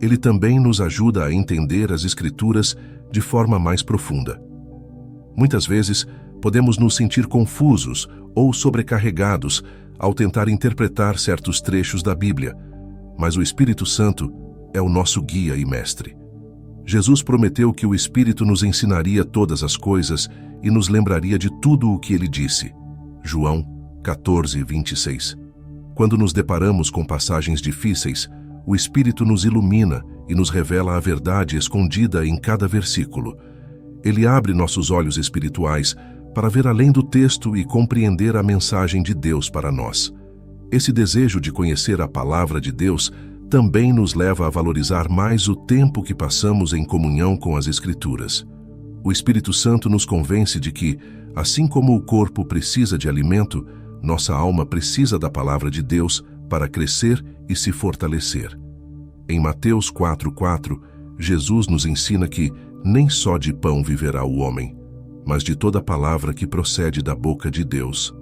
ele também nos ajuda a entender as Escrituras de forma mais profunda. Muitas vezes, podemos nos sentir confusos ou sobrecarregados ao tentar interpretar certos trechos da Bíblia, mas o Espírito Santo é o nosso guia e mestre. Jesus prometeu que o Espírito nos ensinaria todas as coisas e nos lembraria de tudo o que ele disse. João 14:26. Quando nos deparamos com passagens difíceis, o Espírito nos ilumina e nos revela a verdade escondida em cada versículo. Ele abre nossos olhos espirituais para ver além do texto e compreender a mensagem de Deus para nós. Esse desejo de conhecer a palavra de Deus também nos leva a valorizar mais o tempo que passamos em comunhão com as Escrituras. O Espírito Santo nos convence de que, assim como o corpo precisa de alimento, nossa alma precisa da palavra de Deus para crescer e se fortalecer. Em Mateus 4:4, Jesus nos ensina que nem só de pão viverá o homem, mas de toda palavra que procede da boca de Deus.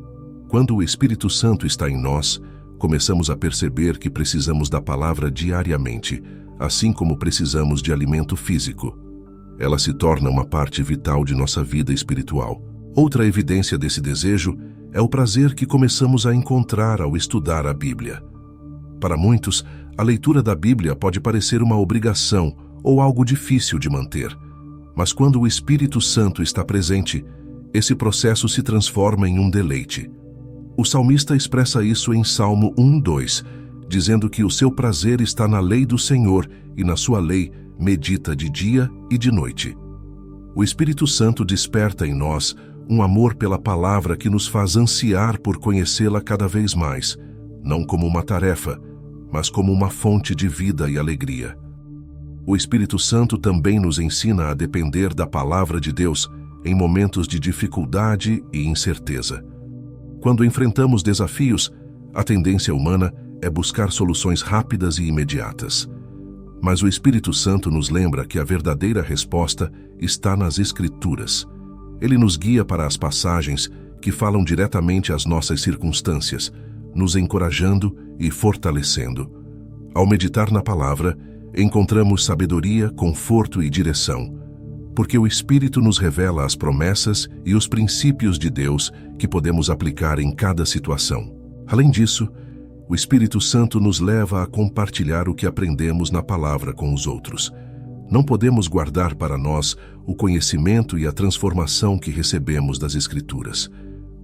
Quando o Espírito Santo está em nós, começamos a perceber que precisamos da palavra diariamente, assim como precisamos de alimento físico. Ela se torna uma parte vital de nossa vida espiritual. Outra evidência desse desejo é o prazer que começamos a encontrar ao estudar a Bíblia. Para muitos, a leitura da Bíblia pode parecer uma obrigação ou algo difícil de manter. Mas quando o Espírito Santo está presente, esse processo se transforma em um deleite. O salmista expressa isso em Salmo 1:2, dizendo que o seu prazer está na lei do Senhor e na sua lei medita de dia e de noite. O Espírito Santo desperta em nós um amor pela palavra que nos faz ansiar por conhecê-la cada vez mais, não como uma tarefa, mas como uma fonte de vida e alegria. O Espírito Santo também nos ensina a depender da palavra de Deus em momentos de dificuldade e incerteza. Quando enfrentamos desafios, a tendência humana é buscar soluções rápidas e imediatas. Mas o Espírito Santo nos lembra que a verdadeira resposta está nas Escrituras. Ele nos guia para as passagens que falam diretamente às nossas circunstâncias, nos encorajando e fortalecendo. Ao meditar na palavra, encontramos sabedoria, conforto e direção, porque o Espírito nos revela as promessas e os princípios de Deus que podemos aplicar em cada situação. Além disso, o Espírito Santo nos leva a compartilhar o que aprendemos na palavra com os outros. Não podemos guardar para nós o conhecimento e a transformação que recebemos das Escrituras.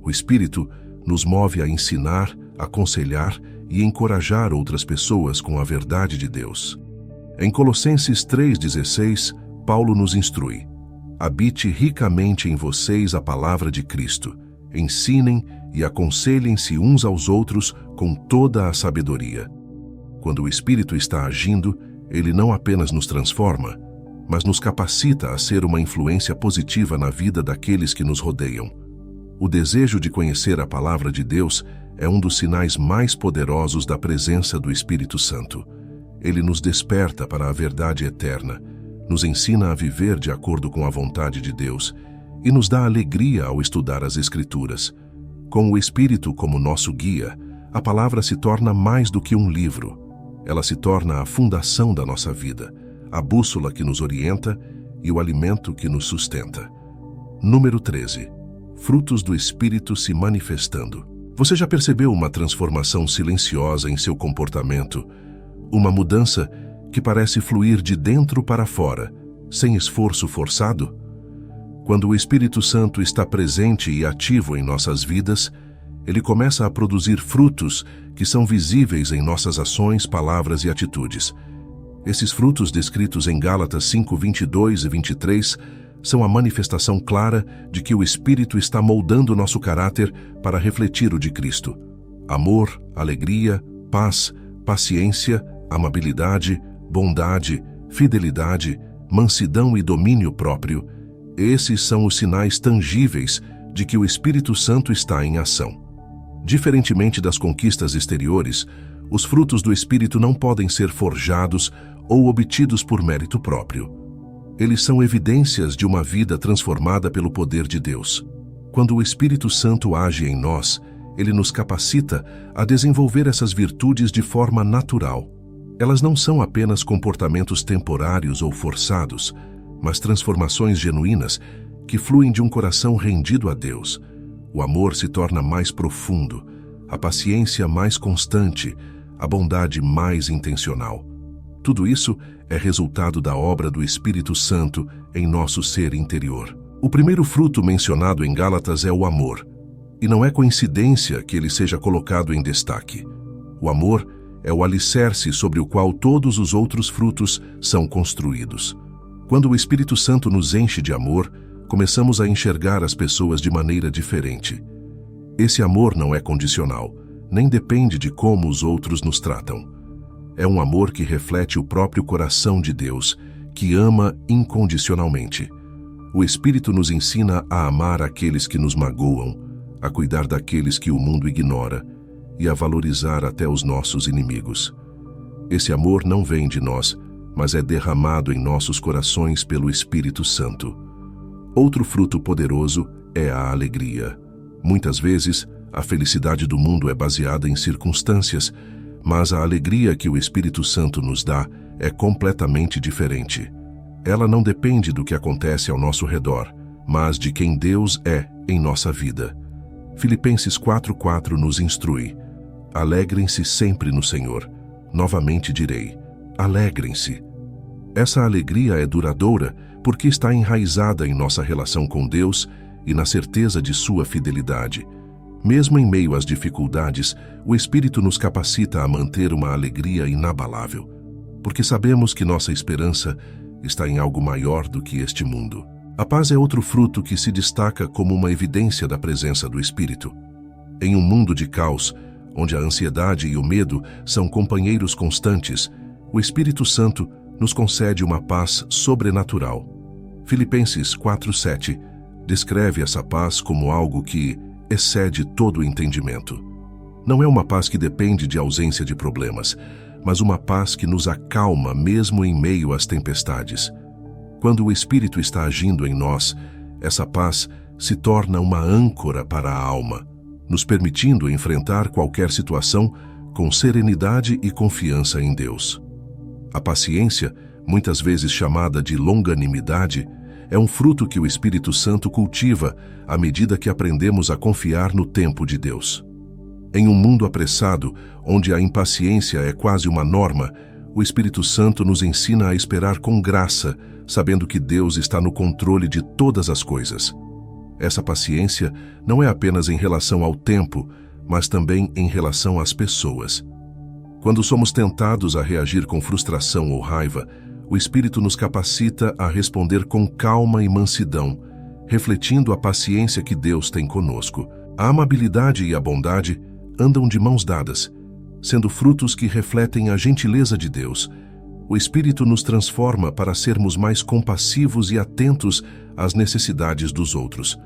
O Espírito nos move a ensinar, aconselhar e encorajar outras pessoas com a verdade de Deus. Em Colossenses 3:16, Paulo nos instrui: habite ricamente em vocês a palavra de Cristo, ensinem e aconselhem-se uns aos outros com toda a sabedoria. Quando o Espírito está agindo, ele não apenas nos transforma, mas nos capacita a ser uma influência positiva na vida daqueles que nos rodeiam. O desejo de conhecer a palavra de Deus é um dos sinais mais poderosos da presença do Espírito Santo. Ele nos desperta para a verdade eterna, nos ensina a viver de acordo com a vontade de Deus e nos dá alegria ao estudar as Escrituras. Com o Espírito como nosso guia, a palavra se torna mais do que um livro. Ela se torna a fundação da nossa vida, a bússola que nos orienta e o alimento que nos sustenta. Número 13. Frutos do Espírito se manifestando. Você já percebeu uma transformação silenciosa em seu comportamento? Uma mudança que parece fluir de dentro para fora, sem esforço forçado? Quando o Espírito Santo está presente e ativo em nossas vidas, ele começa a produzir frutos que são visíveis em nossas ações, palavras e atitudes. Esses frutos descritos em Gálatas 5:22 e 23 são a manifestação clara de que o Espírito está moldando nosso caráter para refletir o de Cristo. Amor, alegria, paz, paciência, amabilidade, bondade, fidelidade, mansidão e domínio próprio. Esses são os sinais tangíveis de que o Espírito Santo está em ação. Diferentemente das conquistas exteriores, os frutos do Espírito não podem ser forjados ou obtidos por mérito próprio. Eles são evidências de uma vida transformada pelo poder de Deus. Quando o Espírito Santo age em nós, ele nos capacita a desenvolver essas virtudes de forma natural. Elas não são apenas comportamentos temporários ou forçados, mas transformações genuínas que fluem de um coração rendido a Deus. O amor se torna mais profundo, a paciência mais constante, a bondade mais intencional. Tudo isso é resultado da obra do Espírito Santo em nosso ser interior. O primeiro fruto mencionado em Gálatas é o amor, e não é coincidência que ele seja colocado em destaque. O amor é o alicerce sobre o qual todos os outros frutos são construídos. Quando o Espírito Santo nos enche de amor, começamos a enxergar as pessoas de maneira diferente. Esse amor não é condicional, nem depende de como os outros nos tratam. É um amor que reflete o próprio coração de Deus, que ama incondicionalmente. O Espírito nos ensina a amar aqueles que nos magoam, a cuidar daqueles que o mundo ignora e a valorizar até os nossos inimigos. Esse amor não vem de nós, mas é derramado em nossos corações pelo Espírito Santo. Outro fruto poderoso é a alegria. Muitas vezes, a felicidade do mundo é baseada em circunstâncias, mas a alegria que o Espírito Santo nos dá é completamente diferente. Ela não depende do que acontece ao nosso redor, mas de quem Deus é em nossa vida. Filipenses 4:4 nos instrui: alegrem-se sempre no Senhor. Novamente direi: alegrem-se. Essa alegria é duradoura porque está enraizada em nossa relação com Deus e na certeza de sua fidelidade. Mesmo em meio às dificuldades, o Espírito nos capacita a manter uma alegria inabalável, porque sabemos que nossa esperança está em algo maior do que este mundo. A paz é outro fruto que se destaca como uma evidência da presença do Espírito. Em um mundo de caos, onde a ansiedade e o medo são companheiros constantes, o Espírito Santo nos concede uma paz sobrenatural. Filipenses 4:7 descreve essa paz como algo que excede todo o entendimento. Não é uma paz que depende de ausência de problemas, mas uma paz que nos acalma mesmo em meio às tempestades. Quando o Espírito está agindo em nós, essa paz se torna uma âncora para a alma, nos permitindo enfrentar qualquer situação com serenidade e confiança em Deus. A paciência, muitas vezes chamada de longanimidade, é um fruto que o Espírito Santo cultiva à medida que aprendemos a confiar no tempo de Deus. Em um mundo apressado, onde a impaciência é quase uma norma, o Espírito Santo nos ensina a esperar com graça, sabendo que Deus está no controle de todas as coisas. Essa paciência não é apenas em relação ao tempo, mas também em relação às pessoas. Quando somos tentados a reagir com frustração ou raiva, o Espírito nos capacita a responder com calma e mansidão, refletindo a paciência que Deus tem conosco. A amabilidade e a bondade andam de mãos dadas, sendo frutos que refletem a gentileza de Deus. O Espírito nos transforma para sermos mais compassivos e atentos às necessidades dos outros.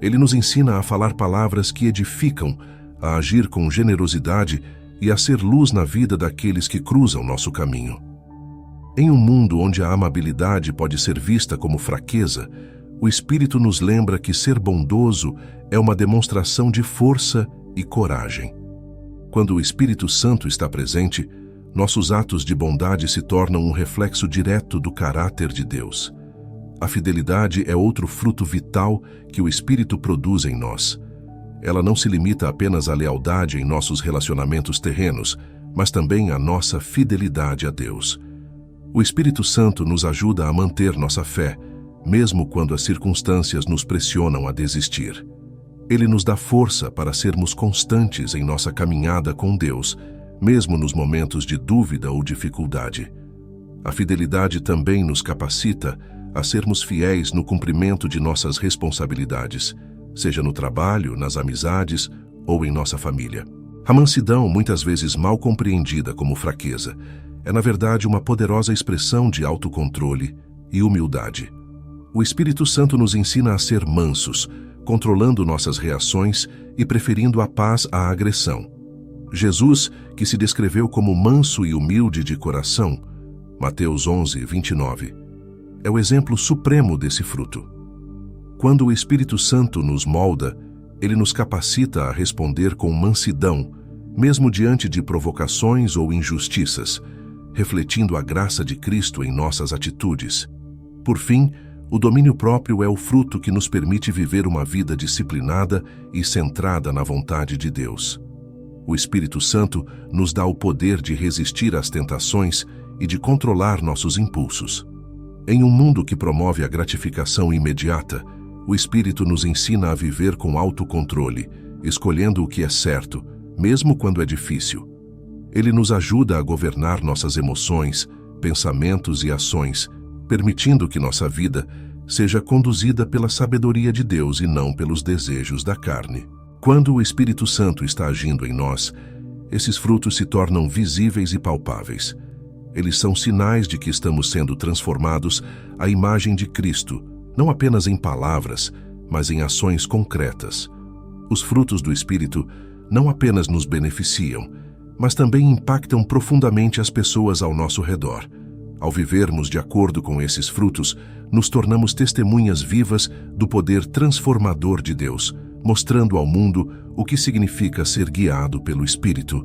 Ele nos ensina a falar palavras que edificam, a agir com generosidade e a ser luz na vida daqueles que cruzam nosso caminho. Em um mundo onde a amabilidade pode ser vista como fraqueza, o Espírito nos lembra que ser bondoso é uma demonstração de força e coragem. Quando o Espírito Santo está presente, nossos atos de bondade se tornam um reflexo direto do caráter de Deus. A fidelidade é outro fruto vital que o Espírito produz em nós. Ela não se limita apenas à lealdade em nossos relacionamentos terrenos, mas também à nossa fidelidade a Deus. O Espírito Santo nos ajuda a manter nossa fé, mesmo quando as circunstâncias nos pressionam a desistir. Ele nos dá força para sermos constantes em nossa caminhada com Deus, mesmo nos momentos de dúvida ou dificuldade. A fidelidade também nos capacita a sermos fiéis no cumprimento de nossas responsabilidades, seja no trabalho, nas amizades ou em nossa família. A mansidão, muitas vezes mal compreendida como fraqueza, é na verdade uma poderosa expressão de autocontrole e humildade. O Espírito Santo nos ensina a ser mansos, controlando nossas reações e preferindo a paz à agressão. Jesus, que se descreveu como manso e humilde de coração, Mateus 11:29, é o exemplo supremo desse fruto. Quando o Espírito Santo nos molda, ele nos capacita a responder com mansidão, mesmo diante de provocações ou injustiças, refletindo a graça de Cristo em nossas atitudes. Por fim, o domínio próprio é o fruto que nos permite viver uma vida disciplinada e centrada na vontade de Deus. O Espírito Santo nos dá o poder de resistir às tentações e de controlar nossos impulsos. Em um mundo que promove a gratificação imediata, o Espírito nos ensina a viver com autocontrole, escolhendo o que é certo, mesmo quando é difícil. Ele nos ajuda a governar nossas emoções, pensamentos e ações, permitindo que nossa vida seja conduzida pela sabedoria de Deus e não pelos desejos da carne. Quando o Espírito Santo está agindo em nós, esses frutos se tornam visíveis e palpáveis. Eles são sinais de que estamos sendo transformados à imagem de Cristo, não apenas em palavras, mas em ações concretas. Os frutos do Espírito não apenas nos beneficiam, mas também impactam profundamente as pessoas ao nosso redor. Ao vivermos de acordo com esses frutos, nos tornamos testemunhas vivas do poder transformador de Deus, mostrando ao mundo o que significa ser guiado pelo Espírito.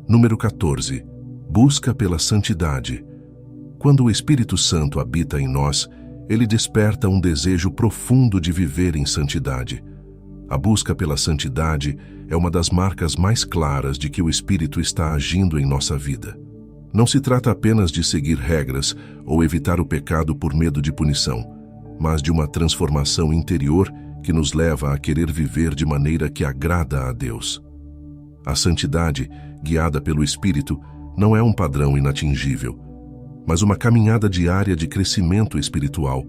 Número 14. Busca pela santidade. Quando o Espírito Santo habita em nós, ele desperta um desejo profundo de viver em santidade. A busca pela santidade é uma das marcas mais claras de que o Espírito está agindo em nossa vida. Não se trata apenas de seguir regras ou evitar o pecado por medo de punição, mas de uma transformação interior que nos leva a querer viver de maneira que agrada a Deus. A santidade, guiada pelo Espírito, não é um padrão inatingível, mas uma caminhada diária de crescimento espiritual,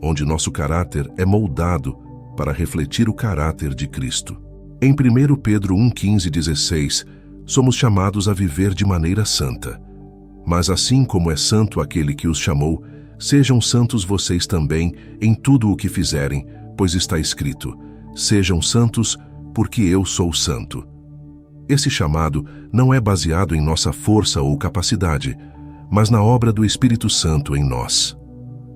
onde nosso caráter é moldado para refletir o caráter de Cristo. Em 1 Pedro 1:15-16, somos chamados a viver de maneira santa. Mas assim como é santo aquele que os chamou, sejam santos vocês também em tudo o que fizerem, pois está escrito: sejam santos, porque eu sou santo. Esse chamado não é baseado em nossa força ou capacidade, mas na obra do Espírito Santo em nós.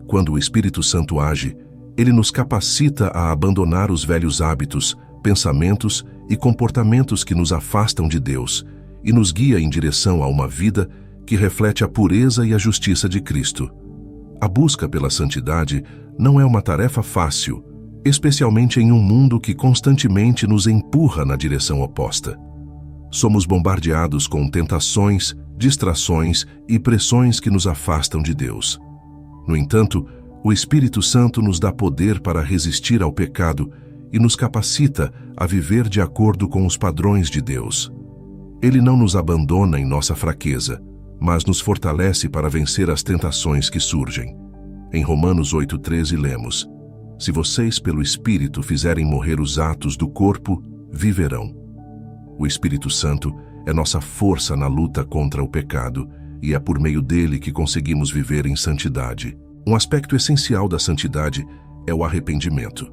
Quando o Espírito Santo age, ele nos capacita a abandonar os velhos hábitos, pensamentos e comportamentos que nos afastam de Deus e nos guia em direção a uma vida que reflete a pureza e a justiça de Cristo. A busca pela santidade não é uma tarefa fácil, especialmente em um mundo que constantemente nos empurra na direção oposta. Somos bombardeados com tentações, distrações e pressões que nos afastam de Deus. No entanto, o Espírito Santo nos dá poder para resistir ao pecado e nos capacita a viver de acordo com os padrões de Deus. Ele não nos abandona em nossa fraqueza, mas nos fortalece para vencer as tentações que surgem. Em Romanos 8:13 lemos: se vocês pelo Espírito fizerem morrer os atos do corpo, viverão. O Espírito Santo é nossa força na luta contra o pecado e é por meio dele que conseguimos viver em santidade. Um aspecto essencial da santidade é o arrependimento.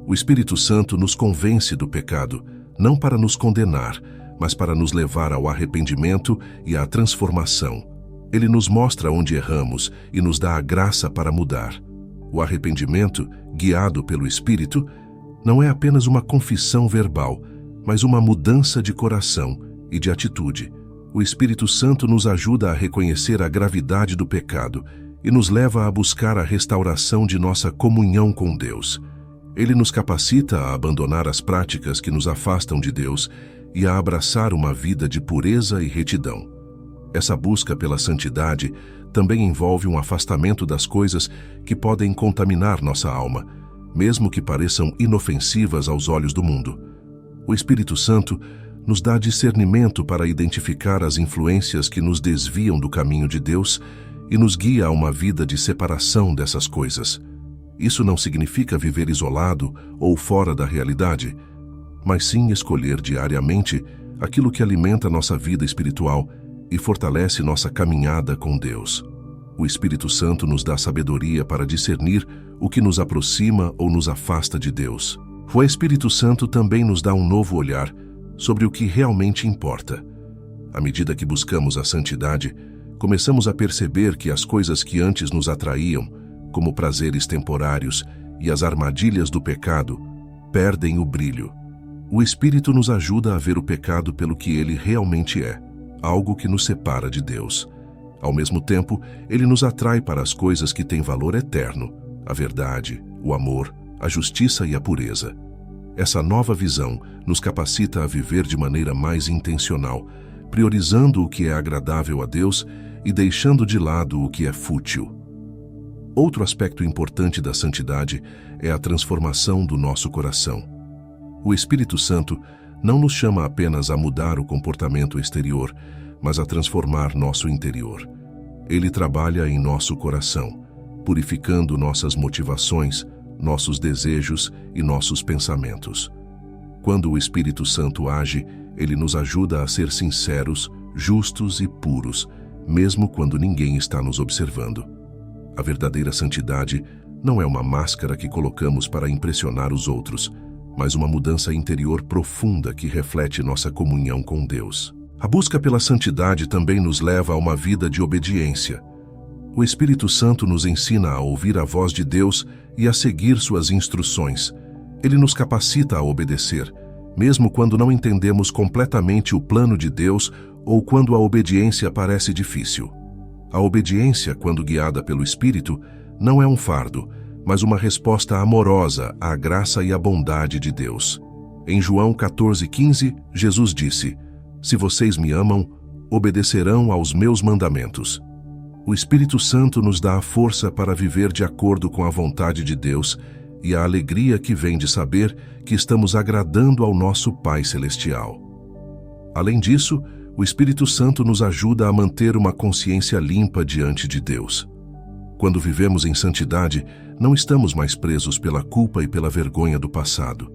O Espírito Santo nos convence do pecado, não para nos condenar, mas para nos levar ao arrependimento e à transformação. Ele nos mostra onde erramos e nos dá a graça para mudar. O arrependimento, guiado pelo Espírito, não é apenas uma confissão verbal, mas uma mudança de coração e de atitude. O Espírito Santo nos ajuda a reconhecer a gravidade do pecado e nos leva a buscar a restauração de nossa comunhão com Deus. Ele nos capacita a abandonar as práticas que nos afastam de Deus e a abraçar uma vida de pureza e retidão. Essa busca pela santidade também envolve um afastamento das coisas que podem contaminar nossa alma, mesmo que pareçam inofensivas aos olhos do mundo. O Espírito Santo nos dá discernimento para identificar as influências que nos desviam do caminho de Deus e nos guia a uma vida de separação dessas coisas. Isso não significa viver isolado ou fora da realidade, mas sim escolher diariamente aquilo que alimenta nossa vida espiritual e fortalece nossa caminhada com Deus. O Espírito Santo nos dá sabedoria para discernir o que nos aproxima ou nos afasta de Deus. O Espírito Santo também nos dá um novo olhar sobre o que realmente importa. À medida que buscamos a santidade, começamos a perceber que as coisas que antes nos atraíam, como prazeres temporários e as armadilhas do pecado, perdem o brilho. O Espírito nos ajuda a ver o pecado pelo que ele realmente é, algo que nos separa de Deus. Ao mesmo tempo, ele nos atrai para as coisas que têm valor eterno: a verdade, o amor, a justiça e a pureza. Essa nova visão nos capacita a viver de maneira mais intencional, priorizando o que é agradável a Deus e deixando de lado o que é fútil. Outro aspecto importante da santidade é a transformação do nosso coração. O Espírito Santo não nos chama apenas a mudar o comportamento exterior, mas a transformar nosso interior. Ele trabalha em nosso coração, purificando nossas motivações, nossos desejos e nossos pensamentos. Quando o Espírito Santo age, ele nos ajuda a ser sinceros, justos e puros, mesmo quando ninguém está nos observando. A verdadeira santidade não é uma máscara que colocamos para impressionar os outros, mas uma mudança interior profunda que reflete nossa comunhão com Deus. A busca pela santidade também nos leva a uma vida de obediência. O Espírito Santo nos ensina a ouvir a voz de Deus e a seguir suas instruções. Ele nos capacita a obedecer, mesmo quando não entendemos completamente o plano de Deus ou quando a obediência parece difícil. A obediência, quando guiada pelo Espírito, não é um fardo, mas uma resposta amorosa à graça e à bondade de Deus. Em João 14,15, Jesus disse: "Se vocês me amam, obedecerão aos meus mandamentos." O Espírito Santo nos dá a força para viver de acordo com a vontade de Deus e a alegria que vem de saber que estamos agradando ao nosso Pai Celestial. Além disso, o Espírito Santo nos ajuda a manter uma consciência limpa diante de Deus. Quando vivemos em santidade, não estamos mais presos pela culpa e pela vergonha do passado.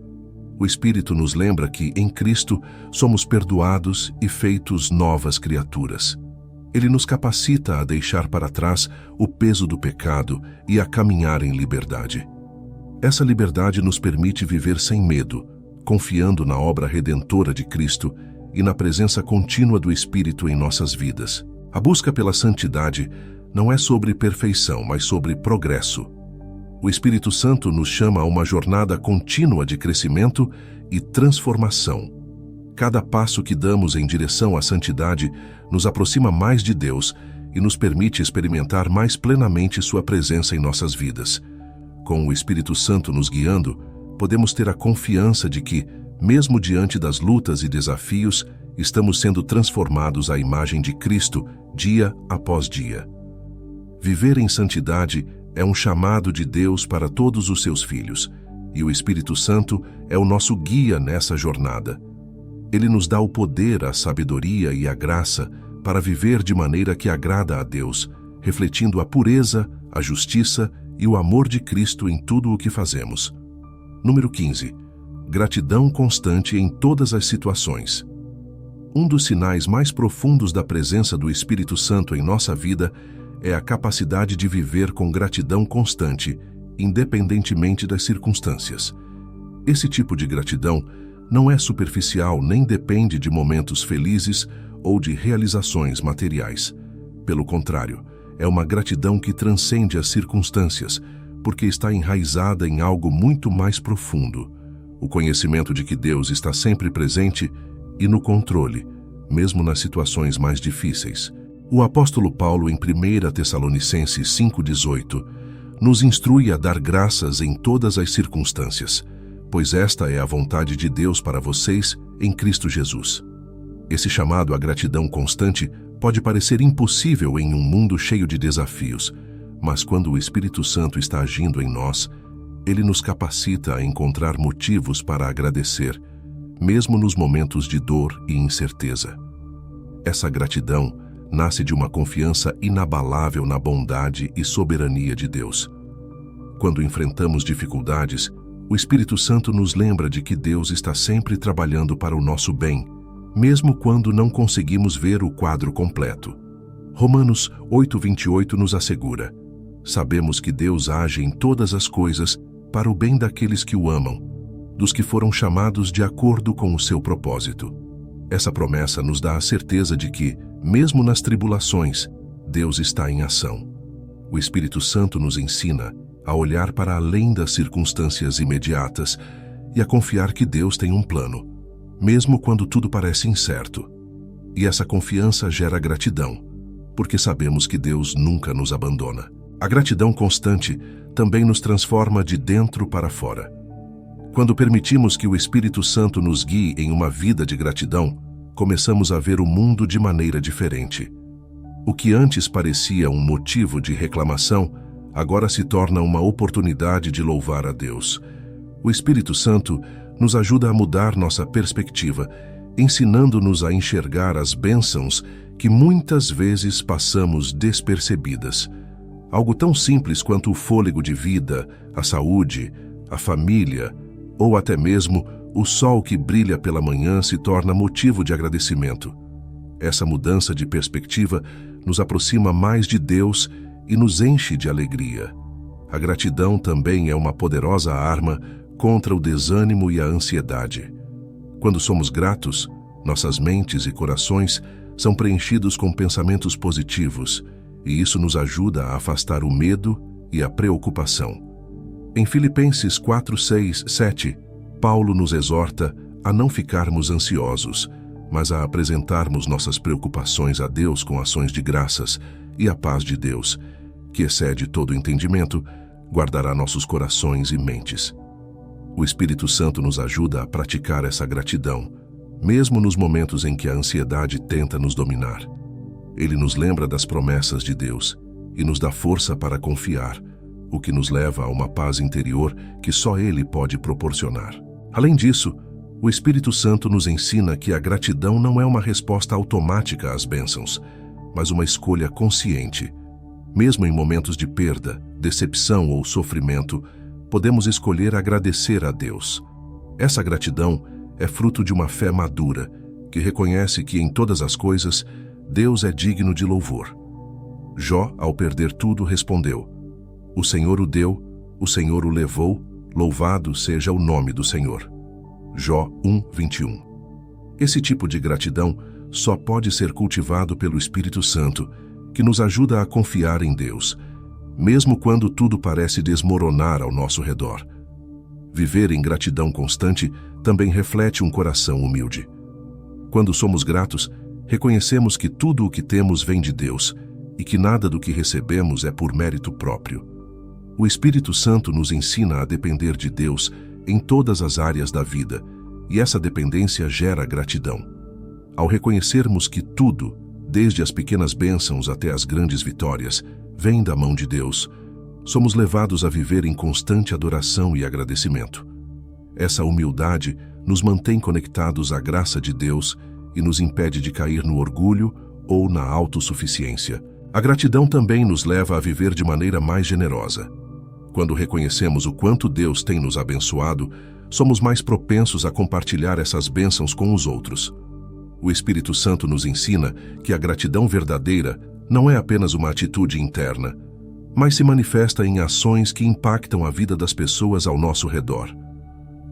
O Espírito nos lembra que, em Cristo, somos perdoados e feitos novas criaturas. Ele nos capacita a deixar para trás o peso do pecado e a caminhar em liberdade. Essa liberdade nos permite viver sem medo, confiando na obra redentora de Cristo e na presença contínua do Espírito em nossas vidas. A busca pela santidade não é sobre perfeição, mas sobre progresso. O Espírito Santo nos chama a uma jornada contínua de crescimento e transformação. Cada passo que damos em direção à santidade nos aproxima mais de Deus e nos permite experimentar mais plenamente sua presença em nossas vidas. Com o Espírito Santo nos guiando, podemos ter a confiança de que, mesmo diante das lutas e desafios, estamos sendo transformados à imagem de Cristo dia após dia. Viver em santidade é um chamado de Deus para todos os seus filhos, e o Espírito Santo é o nosso guia nessa jornada. Ele nos dá o poder, a sabedoria e a graça para viver de maneira que agrada a Deus, refletindo a pureza, a justiça e o amor de Cristo em tudo o que fazemos. Número 15. Gratidão constante em todas as situações. Um dos sinais mais profundos da presença do Espírito Santo em nossa vida é a capacidade de viver com gratidão constante, independentemente das circunstâncias. Esse tipo de gratidão não é superficial nem depende de momentos felizes ou de realizações materiais. Pelo contrário, é uma gratidão que transcende as circunstâncias, porque está enraizada em algo muito mais profundo: o conhecimento de que Deus está sempre presente e no controle, mesmo nas situações mais difíceis. O apóstolo Paulo, em 1 Tessalonicenses 5,18, nos instrui a dar graças em todas as circunstâncias, pois esta é a vontade de Deus para vocês em Cristo Jesus. Esse chamado à gratidão constante pode parecer impossível em um mundo cheio de desafios, mas quando o Espírito Santo está agindo em nós, ele nos capacita a encontrar motivos para agradecer, mesmo nos momentos de dor e incerteza. Essa gratidão nasce de uma confiança inabalável na bondade e soberania de Deus. Quando enfrentamos dificuldades, o Espírito Santo nos lembra de que Deus está sempre trabalhando para o nosso bem, mesmo quando não conseguimos ver o quadro completo. Romanos 8,28 nos assegura: sabemos que Deus age em todas as coisas para o bem daqueles que o amam, dos que foram chamados de acordo com o seu propósito. Essa promessa nos dá a certeza de que, mesmo nas tribulações, Deus está em ação. O Espírito Santo nos ensina a olhar para além das circunstâncias imediatas e a confiar que Deus tem um plano, mesmo quando tudo parece incerto. E essa confiança gera gratidão, porque sabemos que Deus nunca nos abandona. A gratidão constante também nos transforma de dentro para fora. Quando permitimos que o Espírito Santo nos guie em uma vida de gratidão, começamos a ver o mundo de maneira diferente. O que antes parecia um motivo de reclamação, agora se torna uma oportunidade de louvar a Deus. O Espírito Santo nos ajuda a mudar nossa perspectiva, ensinando-nos a enxergar as bênçãos que muitas vezes passamos despercebidas. Algo tão simples quanto o fôlego de vida, a saúde, a família, ou até mesmo o sol que brilha pela manhã se torna motivo de agradecimento. Essa mudança de perspectiva nos aproxima mais de Deus e nos enche de alegria. A gratidão também é uma poderosa arma contra o desânimo e a ansiedade. Quando somos gratos, nossas mentes e corações são preenchidos com pensamentos positivos, e isso nos ajuda a afastar o medo e a preocupação. Em Filipenses 4, 6, 7, Paulo nos exorta a não ficarmos ansiosos, mas a apresentarmos nossas preocupações a Deus com ações de graças, e a paz de Deus, que excede todo entendimento, guardará nossos corações e mentes. O Espírito Santo nos ajuda a praticar essa gratidão, mesmo nos momentos em que a ansiedade tenta nos dominar. Ele nos lembra das promessas de Deus e nos dá força para confiar, o que nos leva a uma paz interior que só Ele pode proporcionar. Além disso, o Espírito Santo nos ensina que a gratidão não é uma resposta automática às bênçãos, mas uma escolha consciente. Mesmo em momentos de perda, decepção ou sofrimento, podemos escolher agradecer a Deus. Essa gratidão é fruto de uma fé madura, que reconhece que em todas as coisas, Deus é digno de louvor. Jó, ao perder tudo, respondeu: "O Senhor o deu, o Senhor o levou, louvado seja o nome do Senhor." Jó 1, 21. Esse tipo de gratidão só pode ser cultivado pelo Espírito Santo, que nos ajuda a confiar em Deus, mesmo quando tudo parece desmoronar ao nosso redor. Viver em gratidão constante também reflete um coração humilde. Quando somos gratos, reconhecemos que tudo o que temos vem de Deus e que nada do que recebemos é por mérito próprio. O Espírito Santo nos ensina a depender de Deus em todas as áreas da vida, e essa dependência gera gratidão. Ao reconhecermos que tudo, desde as pequenas bênçãos até as grandes vitórias, vem da mão de Deus, somos levados a viver em constante adoração e agradecimento. Essa humildade nos mantém conectados à graça de Deus e nos impede de cair no orgulho ou na autossuficiência. A gratidão também nos leva a viver de maneira mais generosa. Quando reconhecemos o quanto Deus tem nos abençoado, somos mais propensos a compartilhar essas bênçãos com os outros. O Espírito Santo nos ensina que a gratidão verdadeira não é apenas uma atitude interna, mas se manifesta em ações que impactam a vida das pessoas ao nosso redor.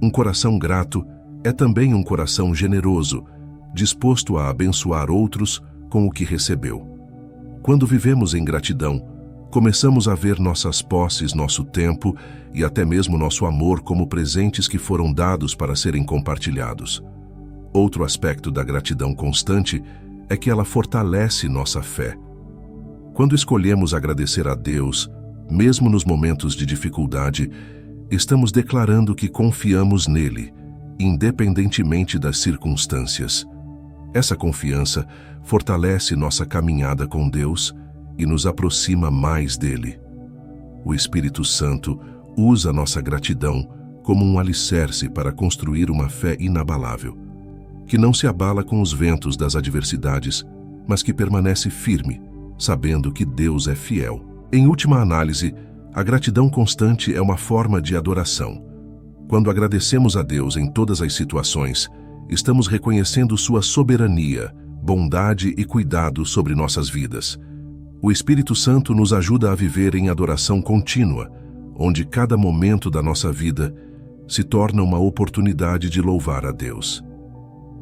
Um coração grato é também um coração generoso, disposto a abençoar outros com o que recebeu. Quando vivemos em gratidão, começamos a ver nossas posses, nosso tempo e até mesmo nosso amor como presentes que foram dados para serem compartilhados. Outro aspecto da gratidão constante é que ela fortalece nossa fé. Quando escolhemos agradecer a Deus, mesmo nos momentos de dificuldade, estamos declarando que confiamos nele, independentemente das circunstâncias. Essa confiança fortalece nossa caminhada com Deus e nos aproxima mais dele. O Espírito Santo usa nossa gratidão como um alicerce para construir uma fé inabalável, que não se abala com os ventos das adversidades, mas que permanece firme, sabendo que Deus é fiel. Em última análise, a gratidão constante é uma forma de adoração. Quando agradecemos a Deus em todas as situações, estamos reconhecendo sua soberania, bondade e cuidado sobre nossas vidas. O Espírito Santo nos ajuda a viver em adoração contínua, onde cada momento da nossa vida se torna uma oportunidade de louvar a Deus.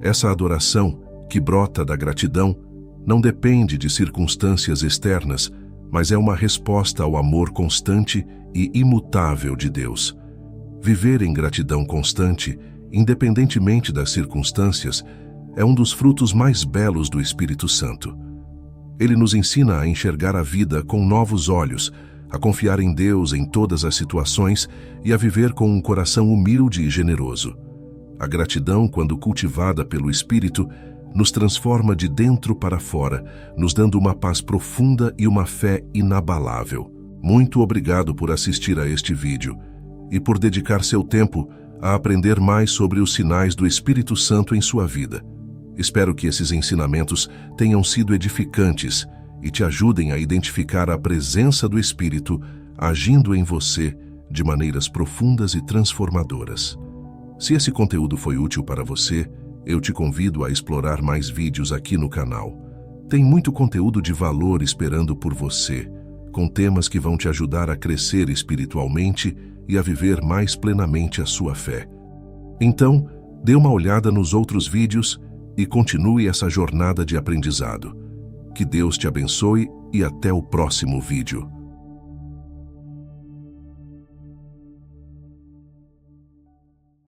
Essa adoração, que brota da gratidão, não depende de circunstâncias externas, mas é uma resposta ao amor constante e imutável de Deus. Viver em gratidão constante, independentemente das circunstâncias, é um dos frutos mais belos do Espírito Santo. Ele nos ensina a enxergar a vida com novos olhos, a confiar em Deus em todas as situações e a viver com um coração humilde e generoso. A gratidão, quando cultivada pelo Espírito, nos transforma de dentro para fora, nos dando uma paz profunda e uma fé inabalável. Muito obrigado por assistir a este vídeo e por dedicar seu tempo a aprender mais sobre os sinais do Espírito Santo em sua vida. Espero que esses ensinamentos tenham sido edificantes e te ajudem a identificar a presença do Espírito agindo em você de maneiras profundas e transformadoras. Se esse conteúdo foi útil para você, eu te convido a explorar mais vídeos aqui no canal. Tem muito conteúdo de valor esperando por você, com temas que vão te ajudar a crescer espiritualmente e a viver mais plenamente a sua fé. Então, dê uma olhada nos outros vídeos e continue essa jornada de aprendizado. Que Deus te abençoe e até o próximo vídeo.